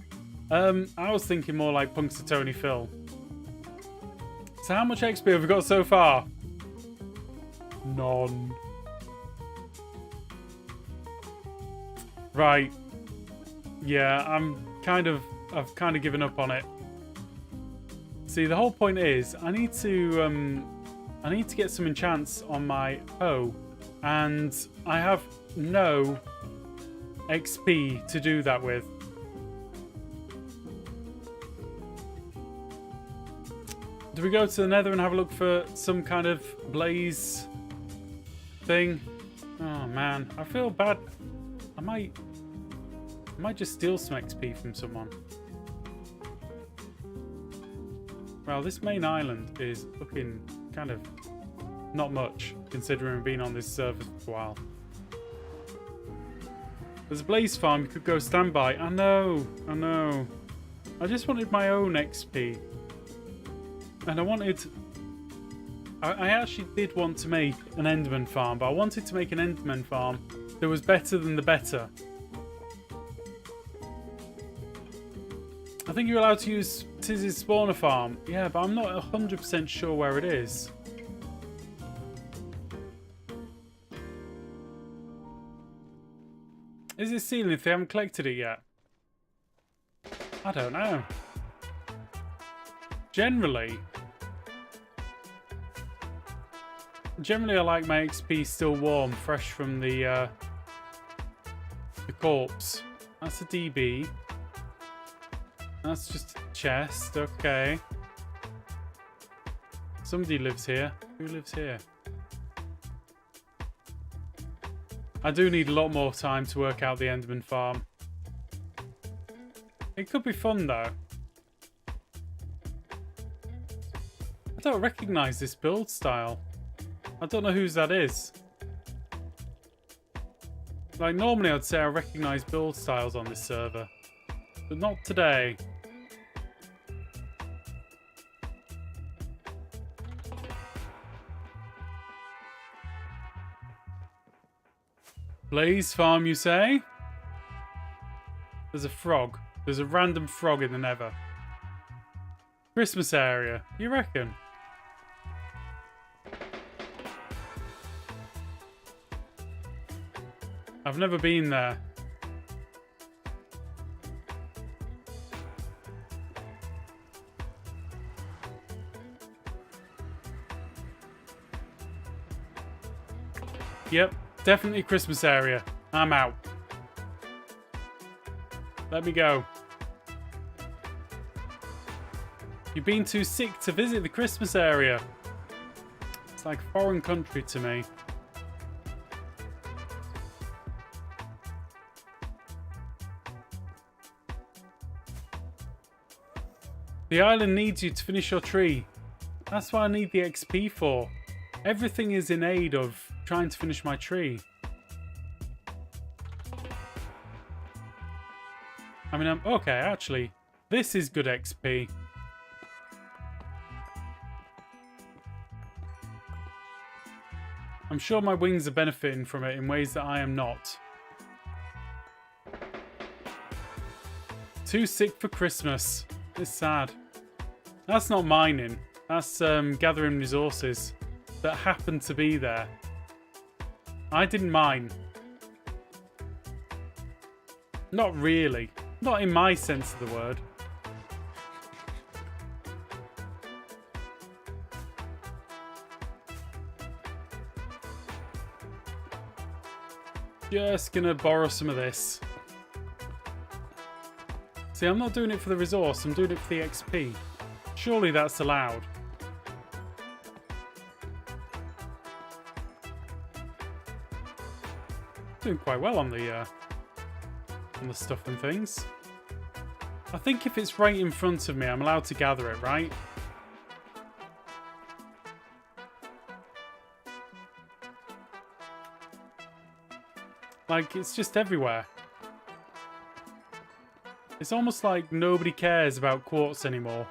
I was thinking more like Punxsutawney Phil. So how much XP have we got so far? None. Right. Yeah, I've kind of given up on it. See, the whole point is I need to get some enchants on my hoe, and I have no XP to do that with. Do we go to the Nether and have a look for some kind of blaze thing? Oh man, I feel bad. I might just steal some XP from someone. Well, this main island is looking kind of not much, considering we've been on this server for a while. There's a blaze farm you could go standby. I know. I just wanted my own XP. And I actually did want to make an Enderman farm, but I wanted to make an Enderman farm that was better than the better. I think you're allowed to use Tiz's spawner farm. Yeah, but I'm not 100% sure where it is. Is it sealing if they haven't collected it yet? I don't know. Generally I like my XP still warm, fresh from the corpse. That's a DB. That's just a chest, okay. Somebody lives here. Who lives here? I do need a lot more time to work out the Enderman farm. It could be fun though. I don't recognise this build style. I don't know whose that is. Like normally I'd say I recognise build styles on this server. But not today. Blaze farm, you say? There's a frog. There's a random frog in the Nether. Christmas area, you reckon? I've never been there. Yep, definitely Christmas area. I'm out. Let me go. You've been too sick to visit the Christmas area. It's like a foreign country to me. The island needs you to finish your tree. That's what I need the XP for. Everything is in aid of trying to finish my tree. I mean, okay, actually, this is good XP. I'm sure my wings are benefiting from it in ways that I am not. Too sick for Christmas. It's sad. That's not mining. That's gathering resources that happen to be there. I didn't mine. Not really. Not in my sense of the word. Just gonna borrow some of this. See, I'm not doing it for the resource, I'm doing it for the XP. Surely that's allowed. Doing quite well on the stuff and things. I think if it's right in front of me, I'm allowed to gather it, right? Like, it's just everywhere. It's almost like nobody cares about quartz anymore.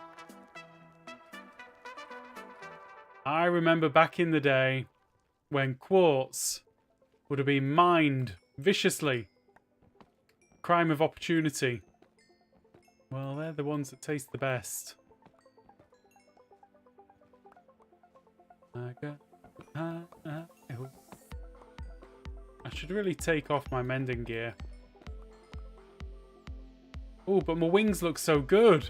I remember back in the day when quartz would have been mined viciously. Crime of opportunity. Well, they're the ones that taste the best. I should really take off my mending gear. Oh, but my wings look so good.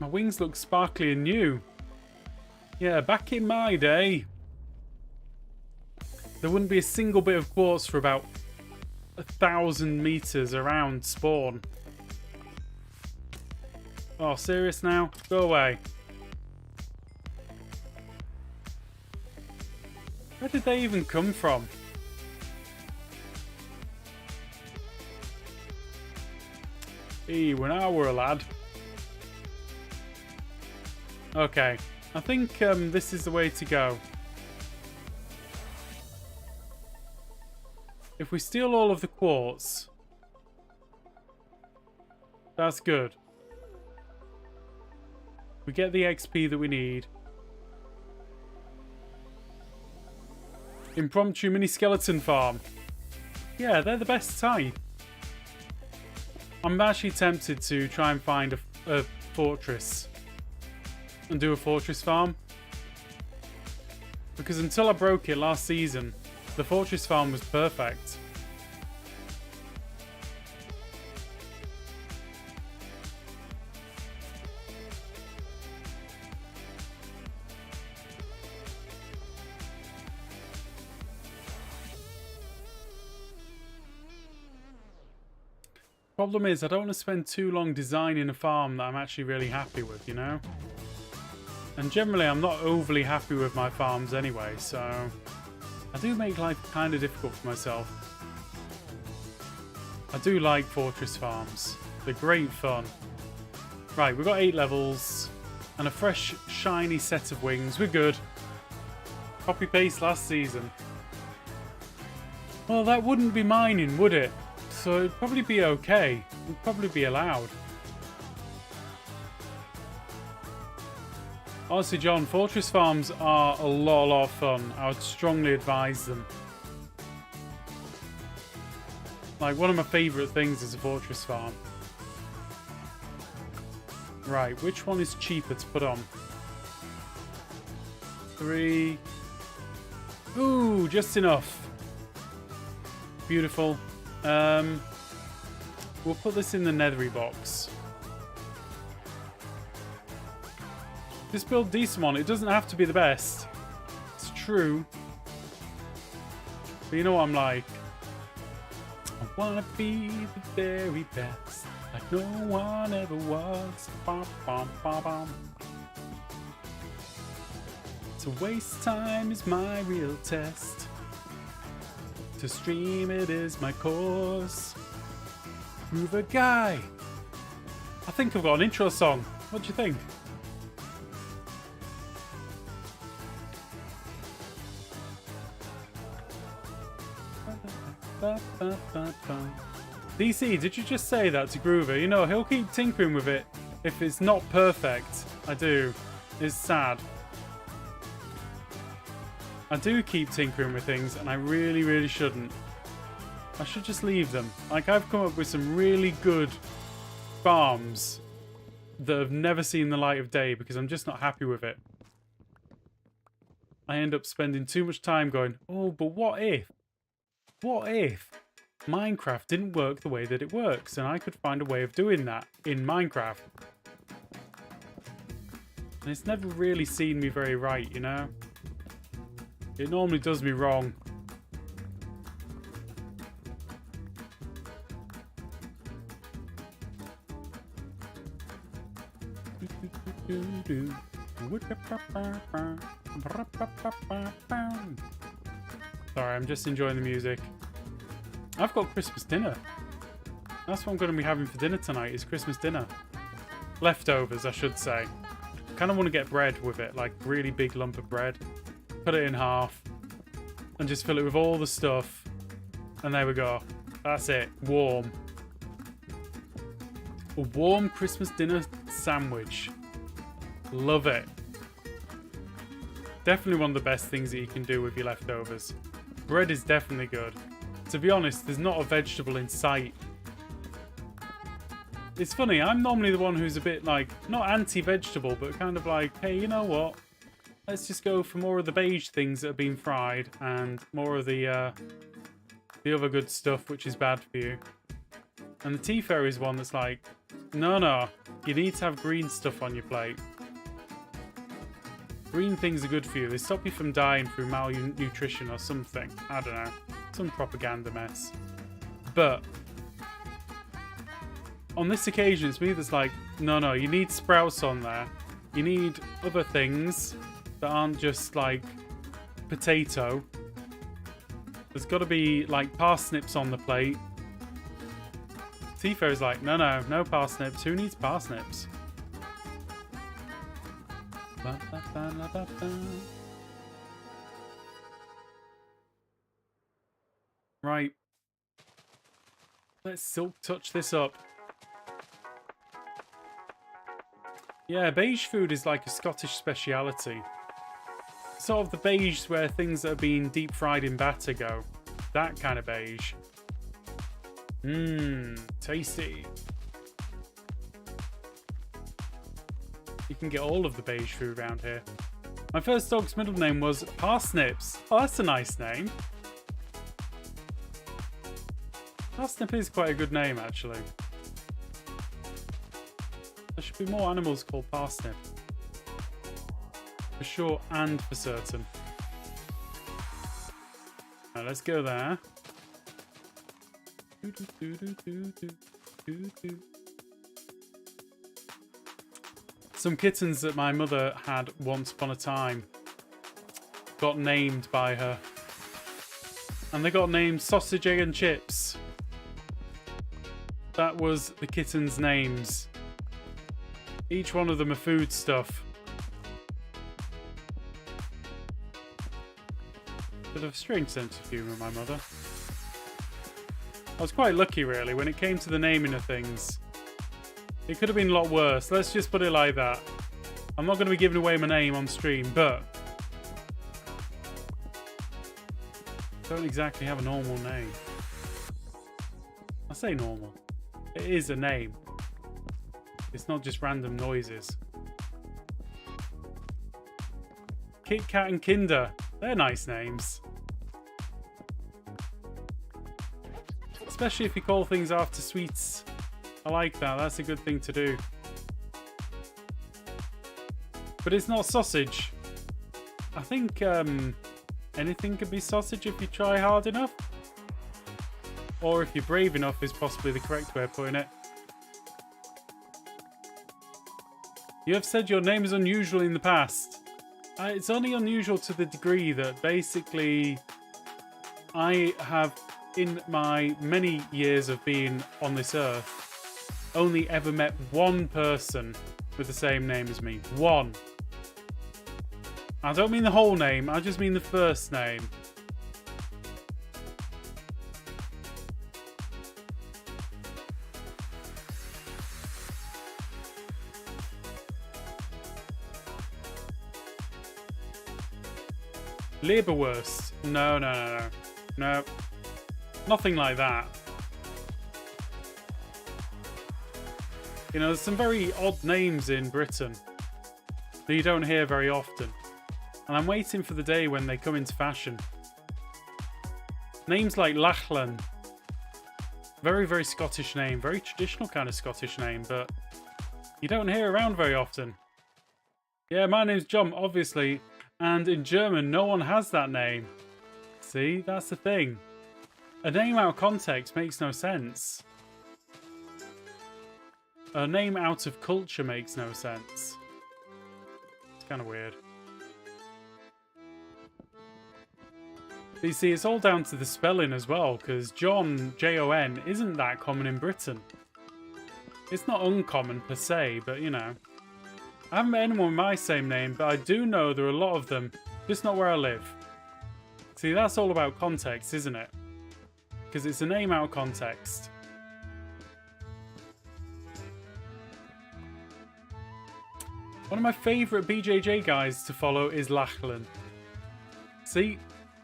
My wings look sparkly and new. Yeah, back in my day, there wouldn't be a single bit of quartz for about 1,000 meters around spawn. Oh, serious now? Go away. Where did they even come from? Hey, when I were a lad. Okay, I think this is the way to go. If we steal all of the quartz, that's good. We get the XP that we need. Impromptu mini skeleton farm. Yeah, they're the best type. I'm actually tempted to try and find a fortress and do a fortress farm. Because until I broke it last season, the fortress farm was perfect. Problem is, I don't want to spend too long designing a farm that I'm actually really happy with, you know? And generally, I'm not overly happy with my farms anyway, so I do make life kind of difficult for myself. I do like fortress farms. They're great fun. Right, we've got 8 levels and a fresh, shiny set of wings. We're good. Copy-paste last season. Well, that wouldn't be mining, would it? So it'd probably be okay. It'd probably be allowed. Honestly, John, fortress farms are a lot of fun. I would strongly advise them. Like, one of my favourite things is a fortress farm. Right, which one is cheaper to put on? 3. Ooh, just enough. Beautiful. We'll put this in the nethery box. This build decent one. It doesn't have to be the best. It's true. But you know what I'm like. I wanna be the very best, like no one ever was. Bum, bum, bum, bum. To waste time is my real test. To stream it is my course. Mover guy. I think I've got an intro song. What do you think? DC, did you just say that to Groover? You know, he'll keep tinkering with it if it's not perfect. I do. It's sad. I do keep tinkering with things, and I really shouldn't. I should just leave them. Like, I've come up with some really good farms that have never seen the light of day because I'm just not happy with it. I end up spending too much time going, oh, but what if? What if Minecraft didn't work the way that it works and I could find a way of doing that in Minecraft? And it's never really seen me very right, you know? It normally does me wrong. Sorry, I'm just enjoying the music. I've got Christmas dinner. That's what I'm going to be having for dinner tonight, is Christmas dinner. Leftovers, I should say. Kind of want to get bread with it, like really big lump of bread. Cut it in half. And just fill it with all the stuff. And there we go. That's it. Warm. A warm Christmas dinner sandwich. Love it. Definitely one of the best things that you can do with your leftovers. Bread is definitely good. To be honest, there's not a vegetable in sight. It's funny, I'm normally the one who's a bit like, not anti-vegetable, but kind of like, hey, you know what? Let's just go for more of the beige things that have been fried and more of the other good stuff, which is bad for you. And the tea fairy is one that's like, no, you need to have green stuff on your plate. Green things are good for you. They stop you from dying through malnutrition or something. I don't know. Some propaganda mess. But on this occasion, it's me that's like, no, you need sprouts on there. You need other things that aren't just like potato. There's got to be like parsnips on the plate. Tifo is like, no parsnips. Who needs parsnips? Right. Let's silk touch this up. Yeah, beige food is like a Scottish speciality. Sort of the beige where things that have been deep fried in batter go. That kind of beige. Mmm, tasty. You can get all of the beige food around here. My first dog's middle name was Parsnips. Oh, that's a nice name. Parsnip is quite a good name, actually. There should be more animals called Parsnip. For sure and for certain. Now, let's go there. Some kittens that my mother had once upon a time got named by her. And they got named Sausage, Egg and Chips. That was the kittens' names. Each one of them are food stuff. Bit of a strange sense of humour, my mother. I was quite lucky, really, when it came to the naming of things. It could have been a lot worse. Let's just put it like that. I'm not going to be giving away my name on stream, but I don't exactly have a normal name. I say normal. It is a name. It's not just random noises. Kit Kat and Kinder. They're nice names. Especially if you call things after sweets. I like that. That's a good thing to do. But it's not sausage. I think anything could be sausage if you try hard enough. Or if you're brave enough is possibly the correct way of putting it. You have said your name is unusual in the past. It's only unusual to the degree that basically I have, in my many years of being on this earth, only ever met one person with the same name as me. One. I don't mean the whole name, I just mean the first name. Leberwurst. No. No. Nothing like that. You know, there's some very odd names in Britain that you don't hear very often. And I'm waiting for the day when they come into fashion. Names like Lachlan. Very, very Scottish name. Very traditional kind of Scottish name, but you don't hear around very often. Yeah, my name's John, obviously. And in German, no one has that name. See, that's the thing. A name out of context makes no sense. A name out of culture makes no sense. kind of weird. But you see, it's all down to the spelling as well, because John, Jon, isn't that common in Britain. It's not uncommon per se, but you know. I haven't met anyone with my same name, but I do know there are a lot of them, just not where I live. See, that's all about context, isn't it? Because it's a name out of context. One of my favourite BJJ guys to follow is Lachlan. See?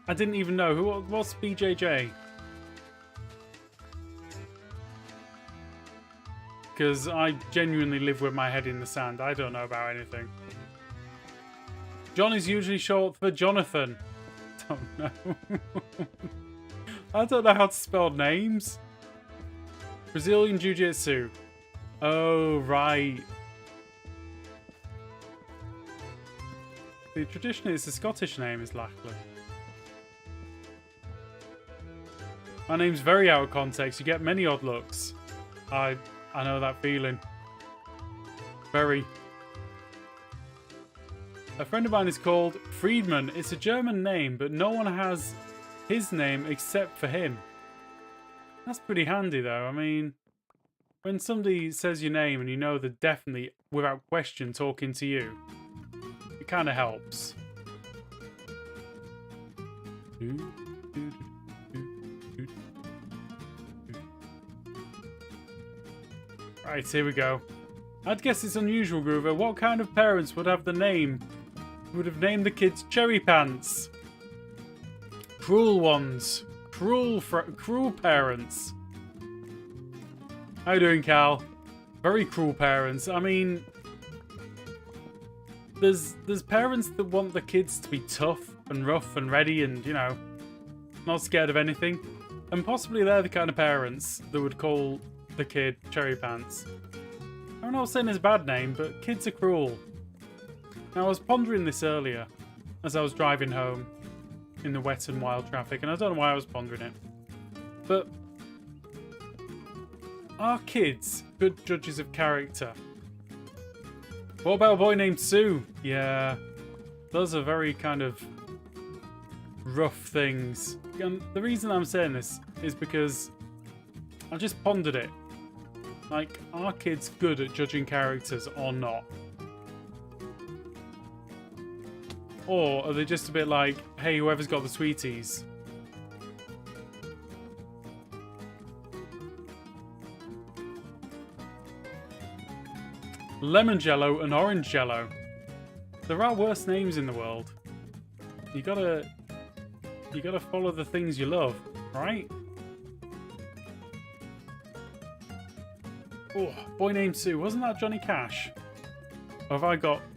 I didn't even know. What's BJJ? Because I genuinely live with my head in the sand. I don't know about anything. John is usually short for Jonathan. Don't know. I don't know how to spell names. Brazilian Jiu-Jitsu. Oh, right. The traditionally, it's a Scottish name, is Lachlan. My name's very out of context. You get many odd looks. I know that feeling. Very. A friend of mine is called Friedman. It's a German name, but no one has his name except for him. That's pretty handy, though. I mean, when somebody says your name and you know they're definitely, without question, talking to you, it kind of helps. Right, here we go. I'd guess it's unusual, Groover. What kind of parents would have named the kids Cherry Pants? Cruel ones. Cruel parents. How you doing, Cal? Very cruel parents. I mean, there's parents that want the kids to be tough and rough and ready and, you know, not scared of anything. And possibly they're the kind of parents that would call the kid Cherry Pants. I'm not saying it's a bad name, but kids are cruel. Now, I was pondering this earlier as I was driving home in the wet and wild traffic, and I don't know why I was pondering it. But are kids good judges of character? What about a boy named Sue? Yeah, those are very kind of rough things. And the reason I'm saying this is because I just pondered it. Like, are kids good at judging characters or not? Or are they just a bit like, hey, whoever's got the sweeties? Lemon Jello and Orange Jello. There are worse names in the world. You gotta follow the things you love, right? Oh, boy named Sue. Wasn't that Johnny Cash? Or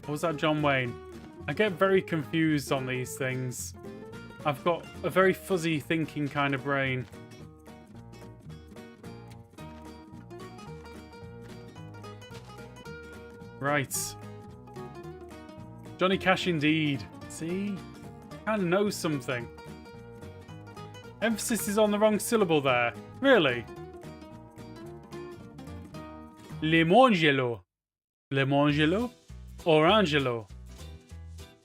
was that John Wayne? I get very confused on these things. I've got a very fuzzy thinking kind of brain. Right. Johnny Cash indeed. See? Kind of knows something. Emphasis is on the wrong syllable there. Really? Lemongelo. Lemongelo? Orangelo?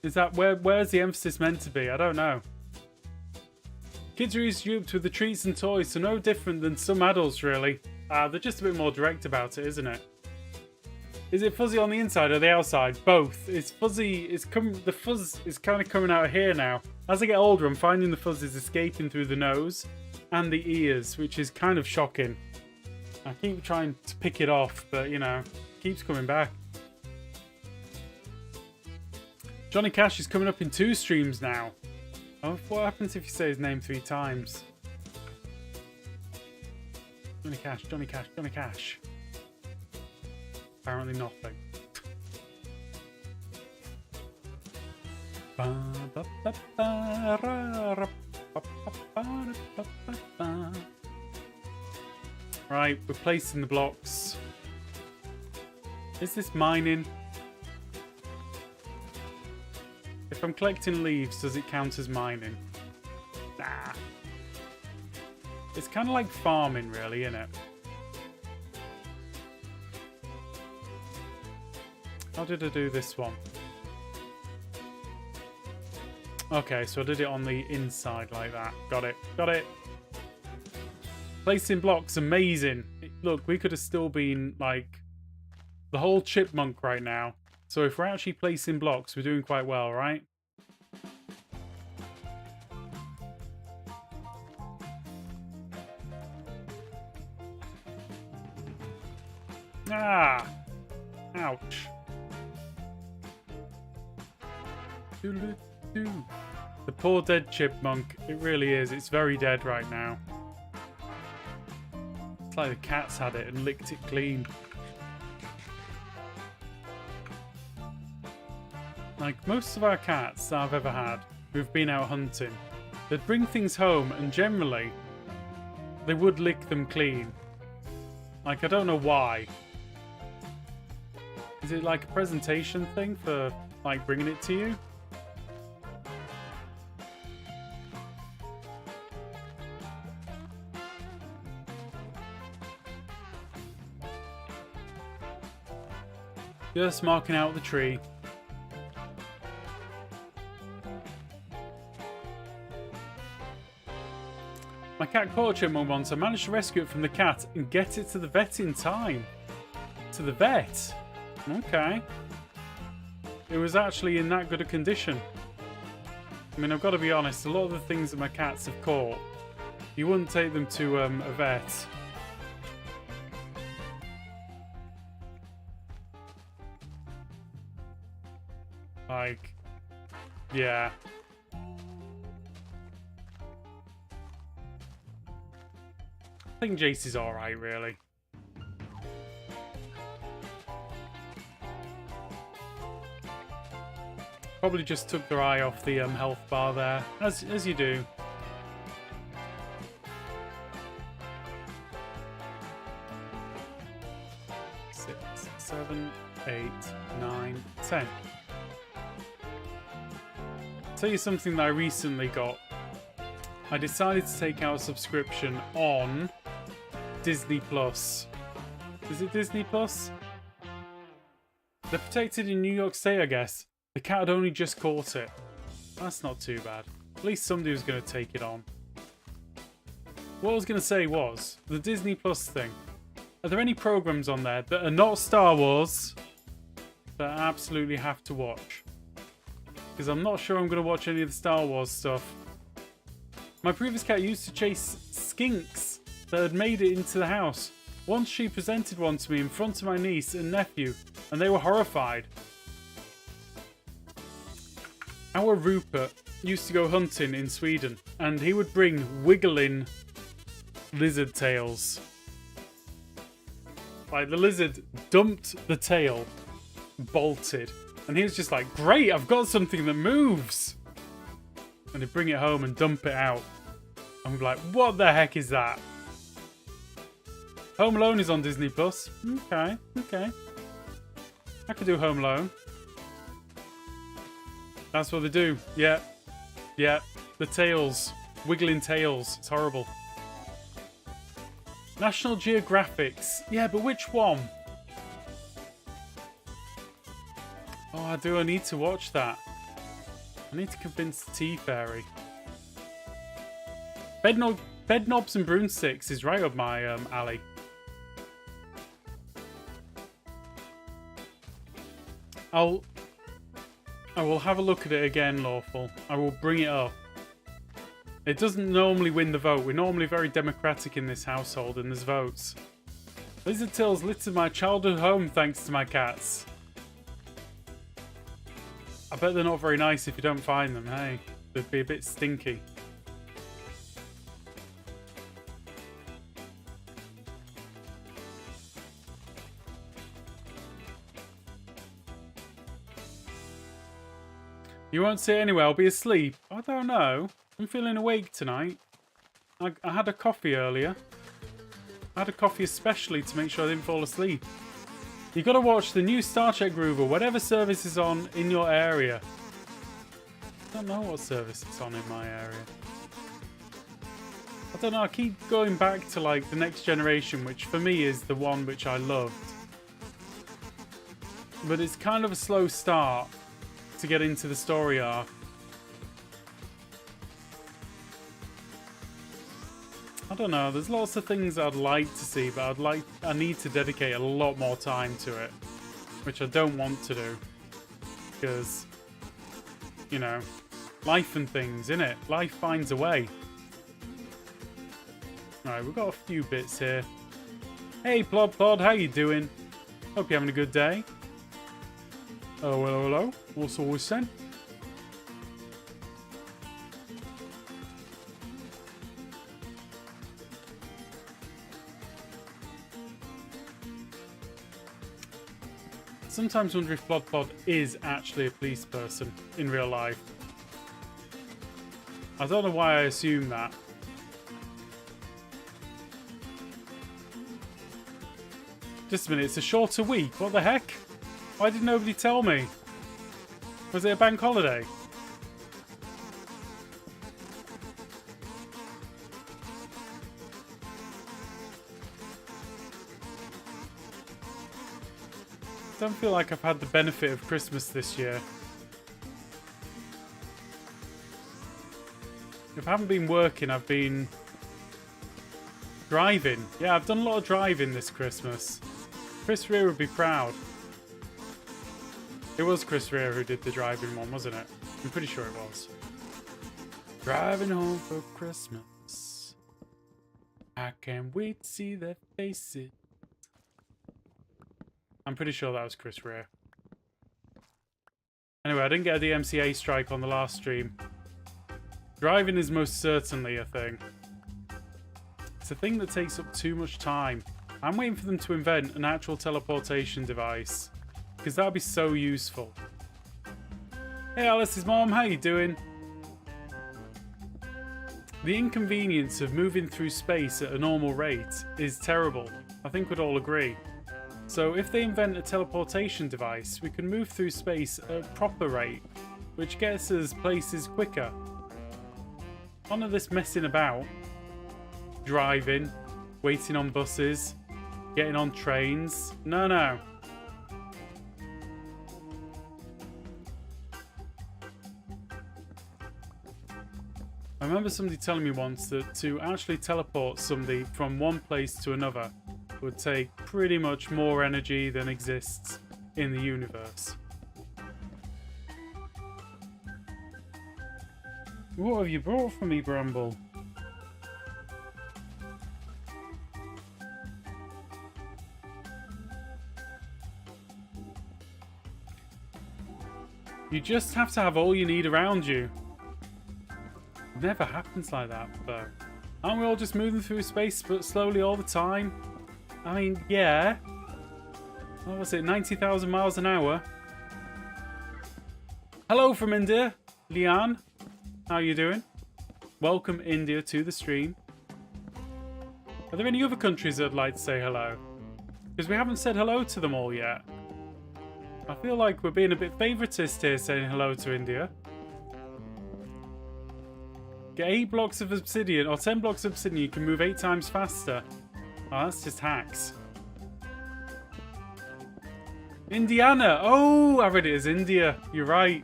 Is that where's the emphasis meant to be? I don't know. Kids are usually duped with the treats and toys, so no different than some adults, really. They're just a bit more direct about it, isn't it? Is it fuzzy on the inside or the outside? Both. It's fuzzy. The fuzz is kind of coming out of here now. As I get older, I'm finding the fuzz is escaping through the nose and the ears, which is kind of shocking. I keep trying to pick it off, but, you know, it keeps coming back. Johnny Cash is coming up in 2 streams now. Oh, what happens if you say his name 3 times? Johnny Cash, Johnny Cash, Johnny Cash. Apparently nothing. Right, we're placing the blocks. Is this mining? If I'm collecting leaves, does it count as mining? Nah. It's kind of like farming, really, isn't it? How did I do this one? Okay, so I did it on the inside like that. Got it. Got it. Placing blocks, amazing. Look, we could have still been, like, the whole chipmunk right now. So if we're actually placing blocks, we're doing quite well, right? Ah! Ouch. The poor dead chipmunk. It really is. It's very dead right now. It's like the cats had it and licked it clean. Like most of our cats that I've ever had who've been out hunting, they'd bring things home and generally they would lick them clean. Like, I don't know why. Is it like a presentation thing for, like, bringing it to you? Just marking out the tree. My cat caught a chipmunk once. I managed to rescue it from the cat and get it to the vet in time. To the vet? Okay. It was actually in that good a condition. I mean, I've got to be honest, a lot of the things that my cats have caught, you wouldn't take them to a vet. Like, yeah. I think Jace is alright, really. Probably just took their eye off the health bar there, as you do. Six, 7, 8, 9, 10. Tell you something that I recently got. I decided to take out a subscription on Disney Plus. Is it Disney Plus? They're protected in New York State, I guess. The cat had only just caught it. That's not too bad. At least somebody was going to take it on. What I was going to say was, the Disney Plus thing. Are there any programs on there that are not Star Wars that I absolutely have to watch? Because I'm not sure I'm going to watch any of the Star Wars stuff. My previous cat used to chase skinks that had made it into the house. Once she presented one to me in front of my niece and nephew, and they were horrified. Our Rupert used to go hunting in Sweden, and he would bring wiggling lizard tails. Like, the lizard dumped the tail, bolted, and he was just like, great, I've got something that moves! And he'd bring it home and dump it out. I'm like, what the heck is that? Home Alone is on Disney Plus. Okay, okay. I could do Home Alone. That's what they do. Yeah. Yeah. The tails. Wiggling tails. It's horrible. National Geographics. Yeah, but which one? Oh, I do. I need to watch that. I need to convince the Tea Fairy. Bedknobs and Broomsticks is right up my alley. I will have a look at it again, Lawful. I will bring it up. It doesn't normally win the vote. We're normally very democratic in this household, and there's votes. Lizard tails littered my childhood home thanks to my cats. I bet they're not very nice if you don't find them, hey? They'd be a bit stinky. You won't see it anyway, I'll be asleep. I don't know. I'm feeling awake tonight. I had a coffee earlier. I had a coffee especially to make sure I didn't fall asleep. You gotta watch the new Star Trek Groover, whatever service is on in your area. I don't know what service it's on in my area. I don't know, I keep going back to like the Next Generation, which for me is the one which I loved. But it's kind of a slow start to get into the story arc. I don't know. There's lots of things I'd like to see, but I need to dedicate a lot more time to it, which I don't want to do because, you know, life and things, innit? Life finds a way. Alright, we've got a few bits here. Hey, Plod, how you doing? Hope you're having a good day. Oh, hello. What's always said? Sometimes wonder if Plod is actually a police person in real life. I don't know why I assume that. Just a minute, it's a shorter week. What the heck? Why did nobody tell me? Was it a bank holiday? I don't feel like I've had the benefit of Christmas this year. If I haven't been working, I've been driving. Yeah, I've done a lot of driving this Christmas. Chris Rea would be proud. It was Chris Rea who did the driving one, wasn't it? I'm pretty sure it was. Driving home for Christmas. I can't wait to see their faces. I'm pretty sure that was Chris Rea. Anyway, I didn't get a DMCA strike on the last stream. Driving is most certainly a thing. It's a thing that takes up too much time. I'm waiting for them to invent an actual teleportation device, because that would be so useful. Hey Alice's mom, how you doing? The inconvenience of moving through space at a normal rate is terrible. I think we'd all agree. So if they invent a teleportation device, we can move through space at a proper rate, which gets us places quicker. None of this messing about, driving, waiting on buses, getting on trains. No. I remember somebody telling me once that to actually teleport somebody from one place to another would take pretty much more energy than exists in the universe. What have you brought for me, Bramble? You just have to have all you need around you. It never happens like that, though. Aren't we all just moving through space but slowly all the time? I mean, yeah. What was it, 90,000 miles an hour? Hello from India, Lian. How you doing? Welcome, India, to the stream. Are there any other countries that I'd like to say hello? Because we haven't said hello to them all yet. I feel like we're being a bit favouritist here saying hello to India. Get 8 blocks of obsidian, or 10 blocks of obsidian, you can move 8 times faster. Oh, that's just hacks. Indiana! Oh, I read it as India. You're right.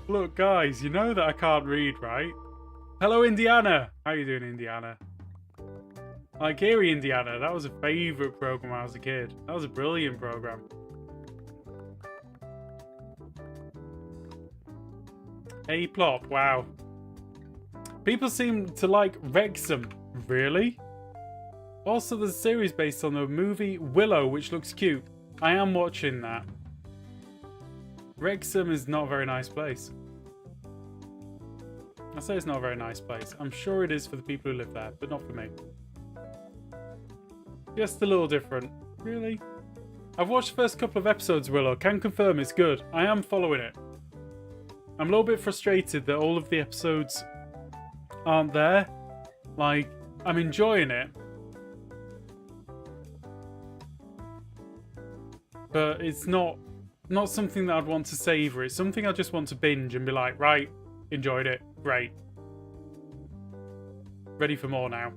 Look, guys, you know that I can't read, right? Hello, Indiana! How you doing, Indiana? Like Erie, Indiana. That was a favourite program when I was a kid. That was a brilliant program. Hey, Plop. Wow. People seem to like Wrexham. Really? Also, there's a series based on the movie Willow, which looks cute. I am watching that. Wrexham is not a very nice place. I say it's not a very nice place. I'm sure it is for the people who live there, but not for me. Just a little different. Really? I've watched the first couple of episodes, Willow. Can confirm it's good. I am following it. I'm a little bit frustrated that all of the episodes aren't there. Like, I'm enjoying it. But it's not something that I'd want to savour. It's something I just want to binge and be like, right, enjoyed it. Great. Ready for more now.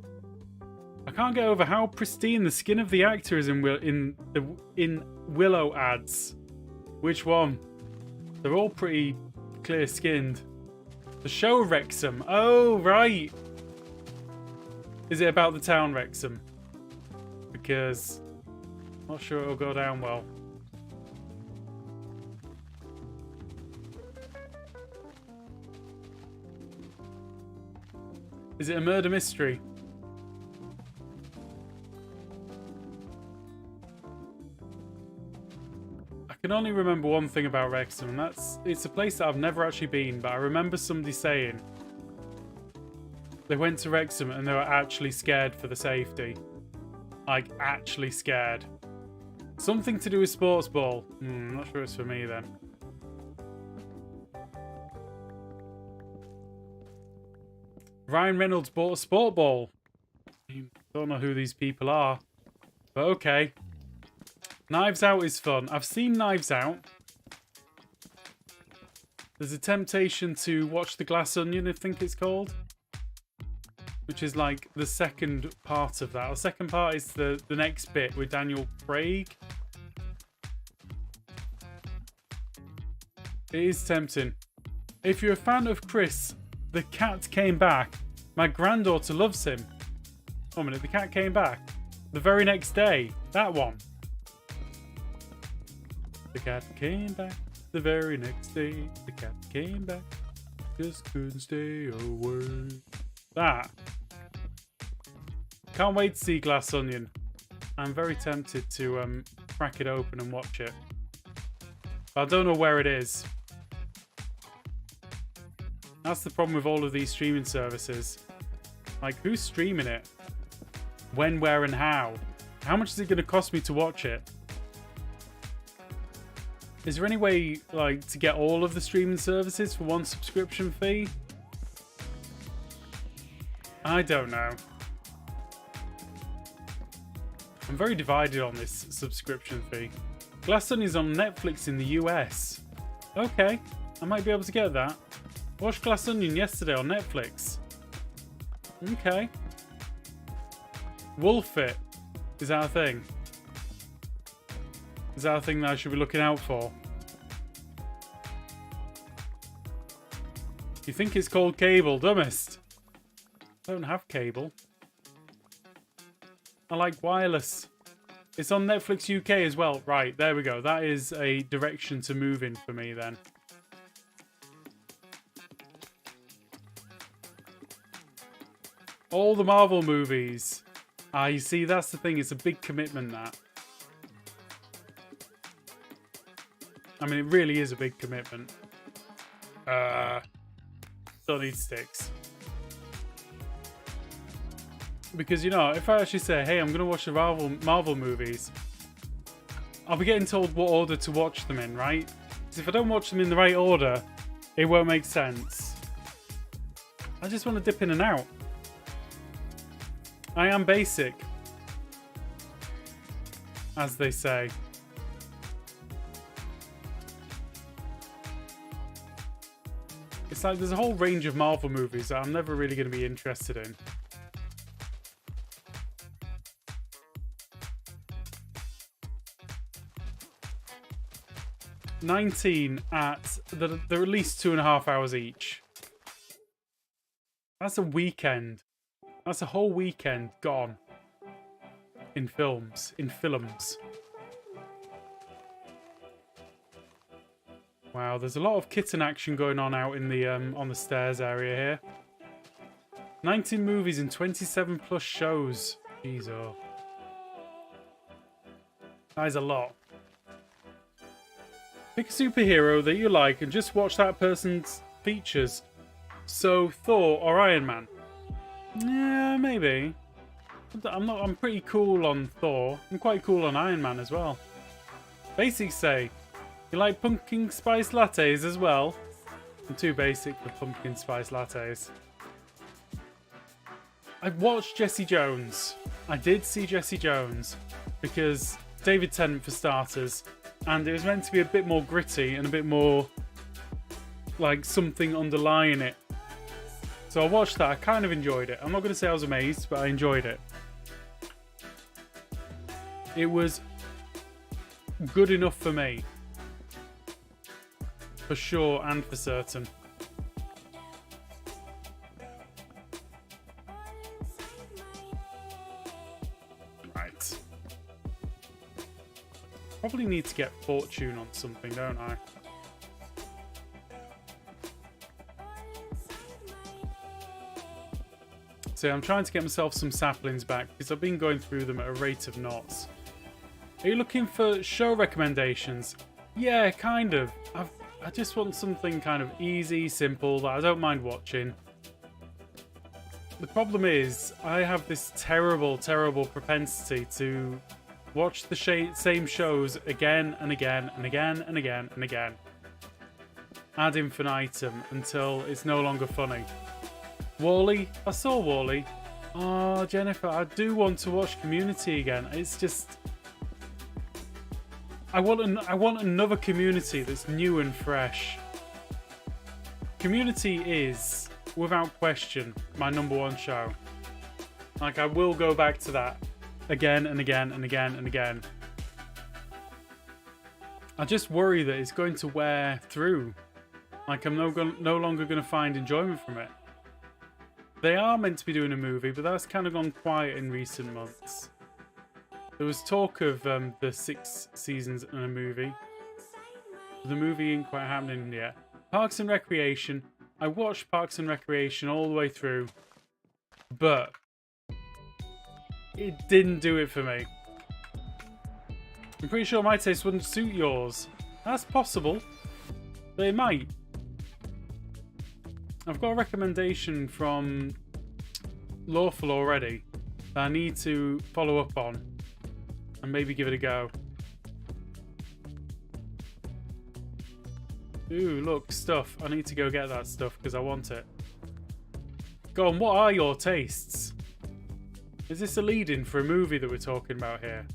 I can't get over how pristine the skin of the actor is in Willow ads. Which one? They're all pretty clear skinned. The show Wrexham. Oh, right. Is it about the town Wrexham? Because I'm not sure it'll go down well. Is it a murder mystery? I can only remember one thing about Wrexham, and that's it's a place that I've never actually been, but I remember somebody saying they went to Wrexham and they were actually scared for the safety. Like, actually scared. Something to do with sports ball. Not sure it's for me then. Ryan Reynolds bought a sport ball. I don't know who these people are, but okay. Knives Out is fun. I've seen Knives Out. There's a temptation to watch The Glass Onion, I think it's called. Which is like the second part of that. The second part is the next bit with Daniel Craig. It is tempting. If you're a fan of Chris, the cat came back. My granddaughter loves him. Oh, a minute, the cat came back. The very next day. That one. The cat came back the very next day. The cat came back. Just couldn't stay away. That. Can't wait to see Glass Onion. I'm very tempted to crack it open and watch it. I don't know where it is. That's the problem with all of these streaming services. Like, who's streaming it? When, where, and how? How much is it going to cost me to watch it? Is there any way, like, to get all of the streaming services for one subscription fee? I don't know. I'm very divided on this subscription fee. Glass Onion is on Netflix in the US. Okay, I might be able to get that. I watched Glass Onion yesterday on Netflix. Okay. Wolf It. Is that a thing? Is that a thing that I should be looking out for? You think it's called cable, dumbest? I don't have cable. I like wireless. It's on Netflix UK as well. Right, there we go. That is a direction to move in for me then. All the Marvel movies. Ah, you see, that's the thing. It's a big commitment, that. I mean, it really is a big commitment. Don't need sticks. Because, you know, if I actually say, hey, I'm going to watch the Marvel movies, I'll be getting told what order to watch them in, right? Because if I don't watch them in the right order, it won't make sense. I just want to dip in and out. I am basic, as they say. It's like there's a whole range of Marvel movies that I'm never really going to be interested in. They're at least 2.5 hours each. That's a weekend. That's a whole weekend gone. In films. Wow, there's a lot of kitten action going on out in the on the stairs area here. 19 movies and 27 plus shows. Jeez, oh. That is a lot. Pick a superhero that you like and just watch that person's features. So, Thor or Iron Man? Yeah, maybe. I'm pretty cool on Thor. I'm quite cool on Iron Man as well. Basics say, you like pumpkin spice lattes as well? I'm too basic for pumpkin spice lattes. I watched Jesse Jones. I did see Jesse Jones because David Tennant for starters, and it was meant to be a bit more gritty and a bit more like something underlying it. So I watched that. I kind of enjoyed it. I'm not going to say I was amazed, but I enjoyed it. It was good enough for me. for sure and for certain. Right. Probably need to get fortune on something, don't I? So I'm trying to get myself some saplings back because I've been going through them at a rate of knots. Are you looking for show recommendations? Yeah, kind of. I just want something kind of easy, simple, that I don't mind watching. The problem is, I have this terrible, terrible propensity to watch the same shows again and again and again and again and again. Ad infinitum until it's no longer funny. Wall-E, I saw Wall-E. Oh, Jennifer, I do want to watch Community again. It's just... I want another Community that's new and fresh. Community is, without question, my #1 show. Like, I will go back to that again and again and again and again. I just worry that it's going to wear through. Like, I'm no longer going to find enjoyment from it. They are meant to be doing a movie, but that's kind of gone quiet in recent months. There was talk of the 6 seasons in a movie. The movie ain't quite happening yet. Parks and Recreation. I watched Parks and Recreation all the way through, but it didn't do it for me. I'm pretty sure my taste wouldn't suit yours. That's possible. But it might. I've got a recommendation from Lawful already that I need to follow up on and maybe give it a go. Ooh, look, stuff. I need to go get that stuff because I want it. Go on, what are your tastes? Is this a lead-in for a movie that we're talking about here?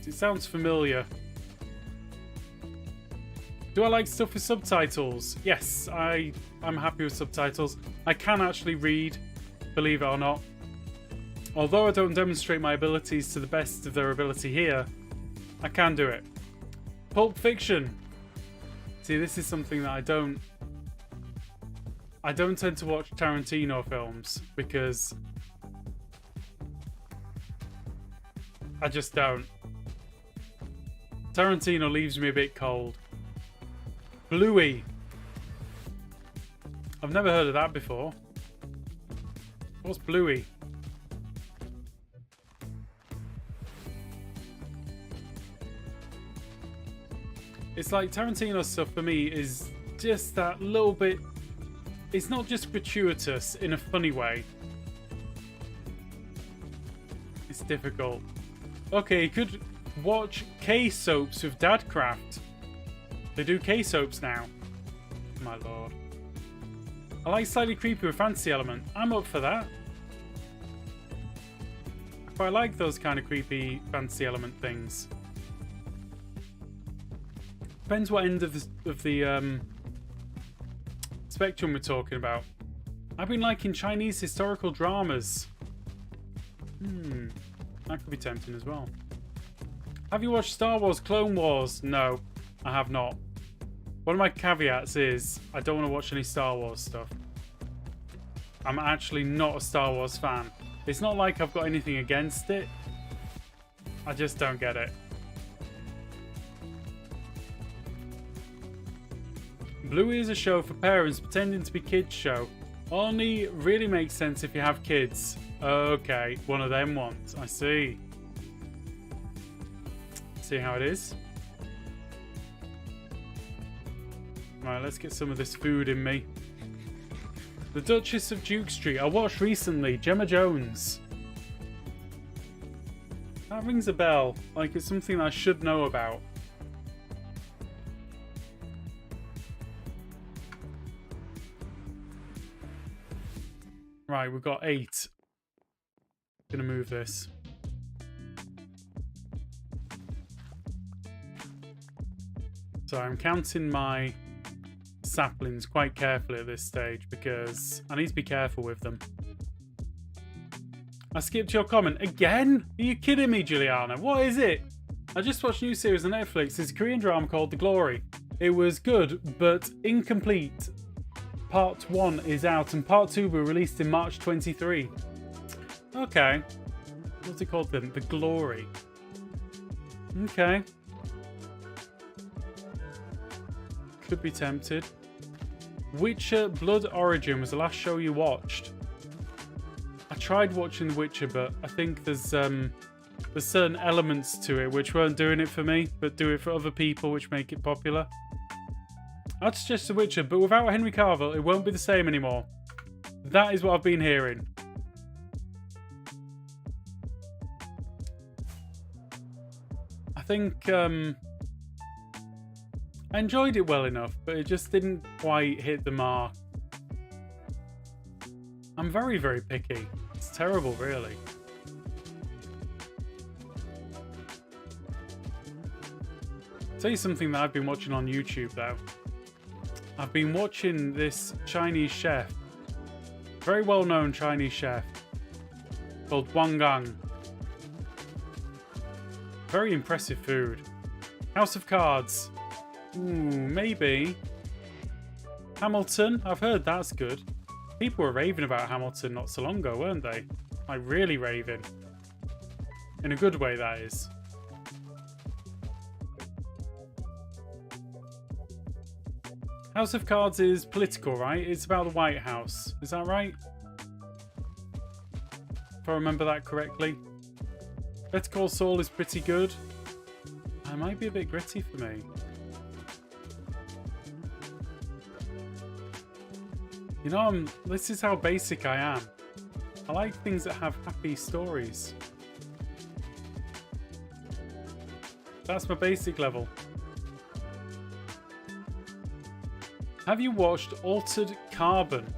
It sounds familiar. Do I like stuff with subtitles? Yes, I'm happy with subtitles. I can actually read, believe it or not. Although I don't demonstrate my abilities to the best of their ability here, I can do it. Pulp Fiction. See, this is something that I don't tend to watch Tarantino films because I just don't. Tarantino leaves me a bit cold. Bluey. I've never heard of that before. What's Bluey? It's like Tarantino stuff for me is just that little bit... It's not just gratuitous in a funny way. It's difficult. Okay, you could watch K-soaps with Dadcraft. They do K-soaps now. My lord. I like slightly creepy with fantasy element. I'm up for that. I quite like those kind of creepy fantasy element things. Depends what end of the spectrum we're talking about. I've been liking Chinese historical dramas. That could be tempting as well. Have you watched Star Wars Clone Wars? No, I have not. One of my caveats is I don't want to watch any Star Wars stuff. I'm actually not a Star Wars fan. It's not like I've got anything against it. I just don't get it. Bluey is a show for parents pretending to be kids show. Only really makes sense if you have kids. Okay, one of them ones. I see. See how it is. Right, let's get some of this food in me. The Duchess of Duke Street. I watched recently. Gemma Jones. That rings a bell. Like it's something I should know about. Right, we've got 8. Gonna move this. So I'm counting my saplings quite carefully at this stage because I need to be careful with them. I skipped your comment. Again? Are you kidding me, Juliana? What is it? I just watched a new series on Netflix. It's a Korean drama called The Glory. It was good, but incomplete. Part 1 is out, and Part 2 will be released in March 23. Okay. What's it called then? The Glory. Okay. Could be tempted. Witcher Blood Origin was the last show you watched. I tried watching The Witcher, but I think there's certain elements to it which weren't doing it for me, but do it for other people, which make it popular. I'd suggest The Witcher, but without Henry Cavill, it won't be the same anymore. That is what I've been hearing. I think I enjoyed it well enough, but it just didn't quite hit the mark. I'm very, very picky. It's terrible, really. I'll tell you something that I've been watching on YouTube, though. I've been watching this Chinese chef. Very well-known Chinese chef. Called Wang Gang. Very impressive food. House of Cards. Ooh, maybe. Hamilton. I've heard that's good. People were raving about Hamilton not so long ago, weren't they? Like, really raving. In a good way, that is. House of Cards is political, right? It's about the White House. Is that right? If I remember that correctly. Better Call Saul is pretty good. It might be a bit gritty for me. You know, this is how basic I am. I like things that have happy stories. That's my basic level. Have you watched Altered Carbon?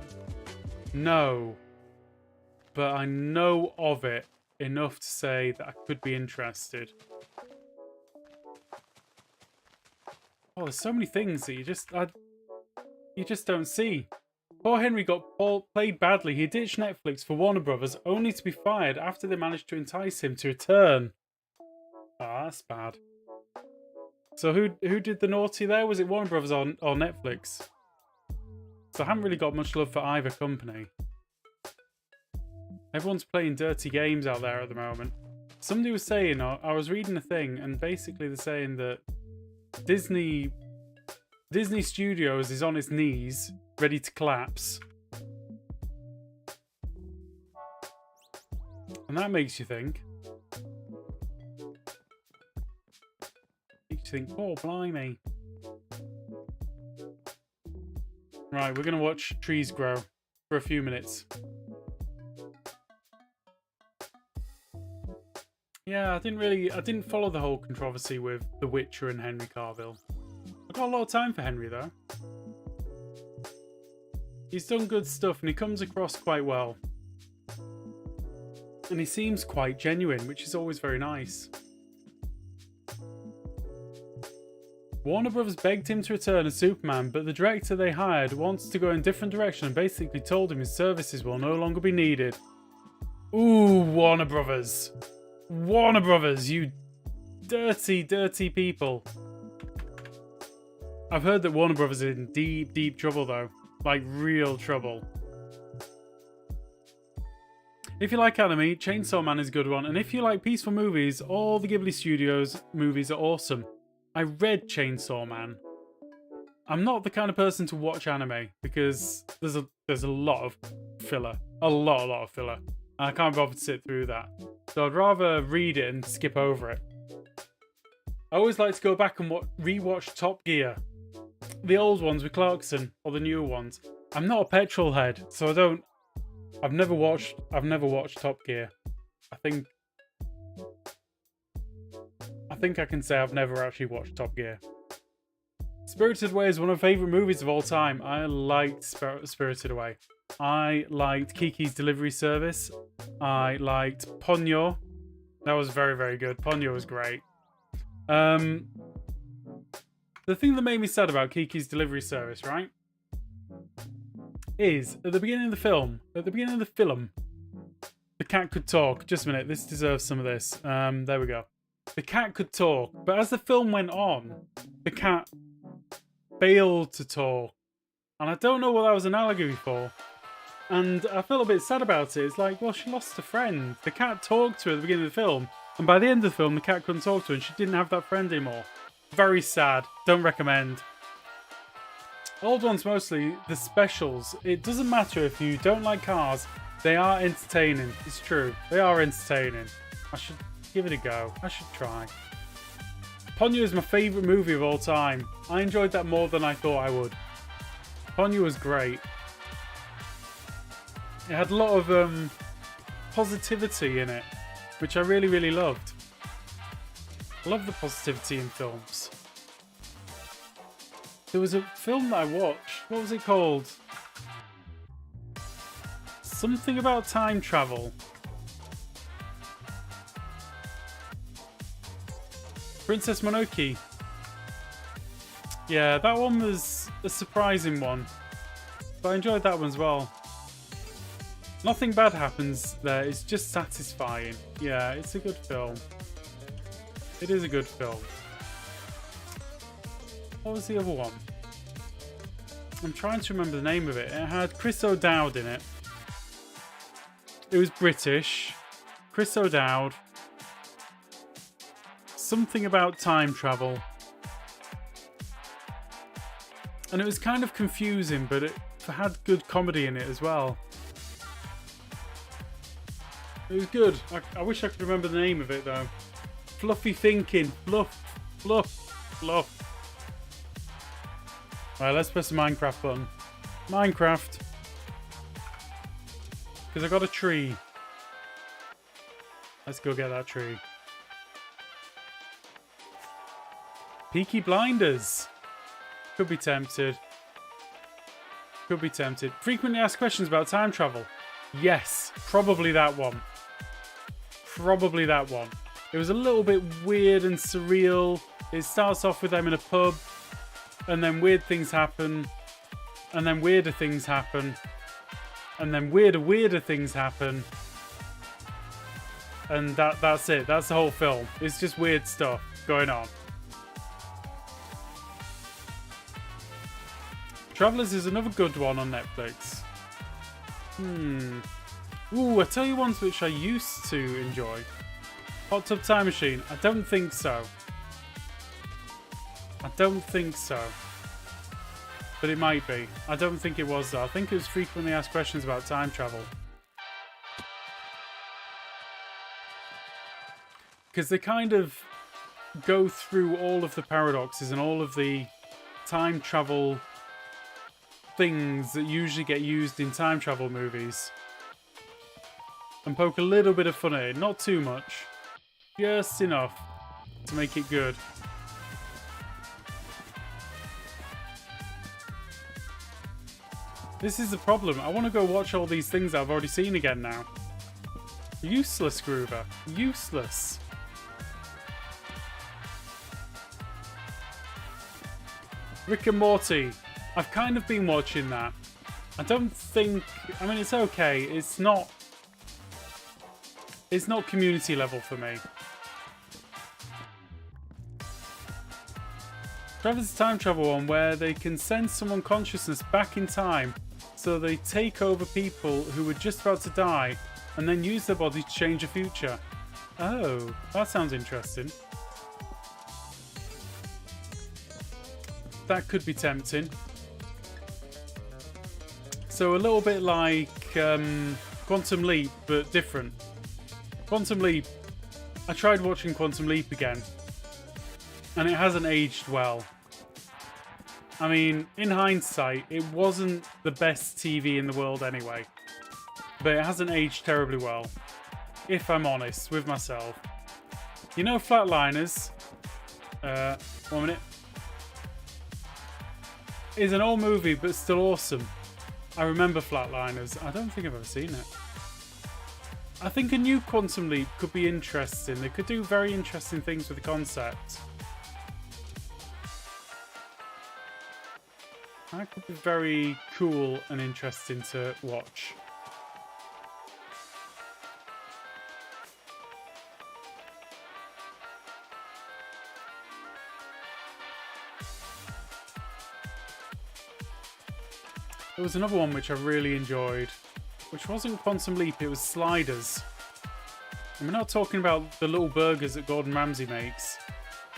No. But I know of it enough to say that I could be interested. Oh, there's so many things that you just don't see. Poor Henry got played badly. He ditched Netflix for Warner Brothers, only to be fired after they managed to entice him to return. Ah, that's bad. So who did the naughty there? Was it Warner Brothers or Netflix? So I haven't really got much love for either company. Everyone's playing dirty games out there at the moment. Somebody was saying, I was reading a thing, and basically they're saying that Disney Studios is on its knees, ready to collapse. And that makes you think. Makes you think, oh, blimey. Right, we're going to watch trees grow for a few minutes. Yeah, I didn't follow the whole controversy with The Witcher and Henry Cavill. I've got a lot of time for Henry, though. He's done good stuff and he comes across quite well. And he seems quite genuine, which is always very nice. Warner Brothers begged him to return as Superman, but the director they hired wants to go in a different direction and basically told him his services will no longer be needed. Ooh, Warner Brothers. Warner Brothers, you dirty, dirty people. I've heard that Warner Brothers is in deep, deep trouble, though. Like, real trouble. If you like anime, Chainsaw Man is a good one. And if you like peaceful movies, all the Ghibli Studios movies are awesome. I read Chainsaw Man. I'm not the kind of person to watch anime because there's a lot of filler. A lot of filler. And I can't bother to sit through that. So I'd rather read it and skip over it. I always like to go back and rewatch Top Gear. The old ones with Clarkson or the newer ones. I'm not a petrol head, so I've never watched Top Gear. I think I can say I've never actually watched Top Gear. Spirited Away is one of my favourite movies of all time. I liked Spirited Away. I liked Kiki's Delivery Service. I liked Ponyo. That was very, very good. Ponyo was great. The thing that made me sad about Kiki's Delivery Service, right, is at the beginning of the film, The cat could talk. Just a minute. This deserves some of this. There we go. The cat could talk, but as the film went on, the cat failed to talk. And I don't know what that was an allegory for. And I felt a bit sad about it. It's like, well, she lost a friend. The cat talked to her at the beginning of the film. And by the end of the film, the cat couldn't talk to her and she didn't have that friend anymore. Very sad. Don't recommend. Old ones mostly, the specials. It doesn't matter if you don't like cars. They are entertaining. It's true. They are entertaining. I should give it a go. I should try. Ponyo is my favourite movie of all time. I enjoyed that more than I thought I would. Ponyo was great. It had a lot of positivity in it, which I really, really loved. I love the positivity in films. There was a film that I watched. What was it called? Something about time travel. Princess Mononoke. Yeah, that one was a surprising one. But I enjoyed that one as well. Nothing bad happens there, it's just satisfying. Yeah, it's a good film. It is a good film. What was the other one? I'm trying to remember the name of it. It had Chris O'Dowd in it. It was British. Chris O'Dowd. Something about time travel. And it was kind of confusing, but it had good comedy in it as well. It was good. I wish I could remember the name of it though. Fluffy thinking. Fluff. Fluff. Fluff. Alright, let's press the Minecraft button. Minecraft. Because I got a tree. Let's go get that tree. Peaky Blinders. Could be tempted. Could be tempted. Frequently asked questions about time travel. Yes, probably that one. Probably that one. It was a little bit weird and surreal. It starts off with them in a pub, and then weird things happen, and then weirder things happen, and then weirder things happen, and that's it. That's the whole film. It's just weird stuff going on. Travelers is another good one on Netflix. Ooh, I tell you ones which I used to enjoy. Hot Tub Time Machine. I don't think so. I don't think so. But it might be. I don't think it was though. I think it was frequently asked questions about time travel. Because they kind of go through all of the paradoxes and all of the time travel things that usually get used in time travel movies. And poke a little bit of fun at it. Not too much. Just enough to make it good. This is the problem. I want to go watch all these things that I've already seen again now. Useless, Groover. Useless. Rick and Morty. I've kind of been watching that. I don't think... I mean, it's okay. It's not community level for me. Travis time travel one where they can send someone consciousness back in time so they take over people who were just about to die and then use their body to change the future. Oh, that sounds interesting. That could be tempting. So a little bit like Quantum Leap, but different. Quantum Leap, I tried watching Quantum Leap again, and it hasn't aged well. I mean, in hindsight, it wasn't the best TV in the world anyway, but it hasn't aged terribly well, if I'm honest with myself. You know Flatliners? 1 minute. It's an old movie, but still awesome. I remember Flatliners. I don't think I've ever seen it. I think a new Quantum Leap could be interesting. They could do very interesting things with the concept. That could be very cool and interesting to watch. There was another one which I really enjoyed, which wasn't Quantum Leap, it was Sliders. And we're not talking about the little burgers that Gordon Ramsay makes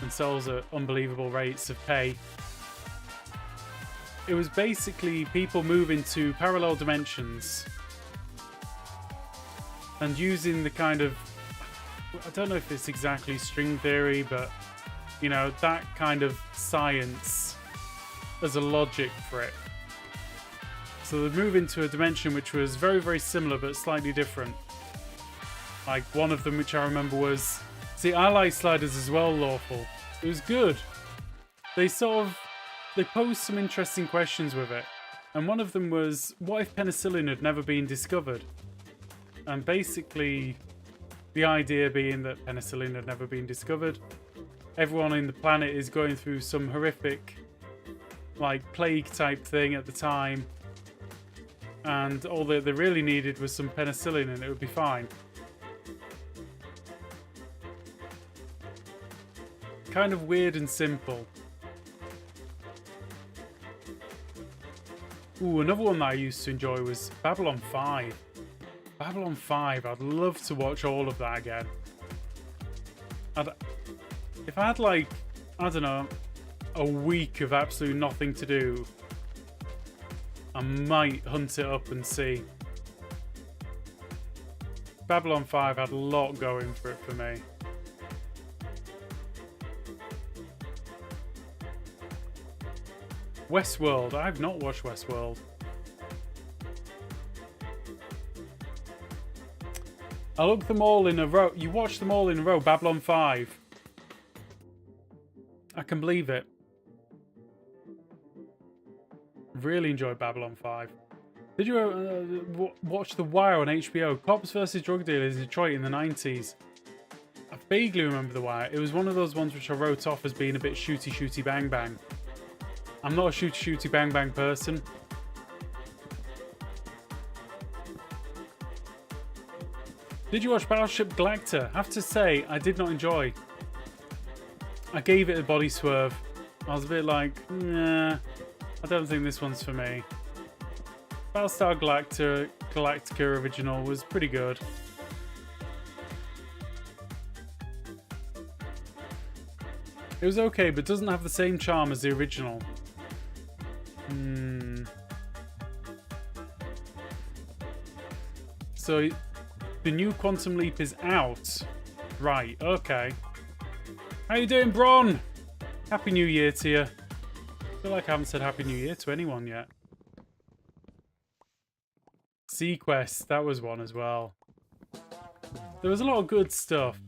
and sells at unbelievable rates of pay. It was basically people moving to parallel dimensions and using the kind of, I don't know if it's exactly string theory, but you know, that kind of science as a logic for it. So they move into a dimension which was very, very similar but slightly different. Like one of them which I remember was, see, I like Sliders as well, Lawful. It was good. They posed some interesting questions with it. And one of them was, what if penicillin had never been discovered? And basically, the idea being that penicillin had never been discovered. Everyone on the planet is going through some horrific, like, plague type thing at the time. And all that they really needed was some penicillin and it would be fine. Kind of weird and simple. Ooh, another one that I used to enjoy was Babylon 5. Babylon 5, I'd love to watch all of that again. If I had, like, I don't know, a week of absolutely nothing to do, I might hunt it up and see. Babylon 5 had a lot going for it for me. Westworld. I've not watched Westworld. I looked them all in a row. You watched them all in a row. Babylon 5. I can believe it. Really enjoyed Babylon 5. Did you watch The Wire on HBO? Cops versus drug dealers in Detroit in the 90s. I vaguely remember The Wire. It was one of those ones which I wrote off as being a bit shooty bang bang. I'm not a shooty bang bang person. Did you watch Battleship Galactica? I have to say, I did not enjoy. I gave it a body swerve. I was a bit like, nah, I don't think this one's for me. Battlestar Galactica original was pretty good. It was okay, but doesn't have the same charm as the original. So, the new Quantum Leap is out. Right, okay. How you doing, Bron? Happy New Year to you. I feel like I haven't said Happy New Year to anyone yet. Sequest, that was one as well. There was a lot of good stuff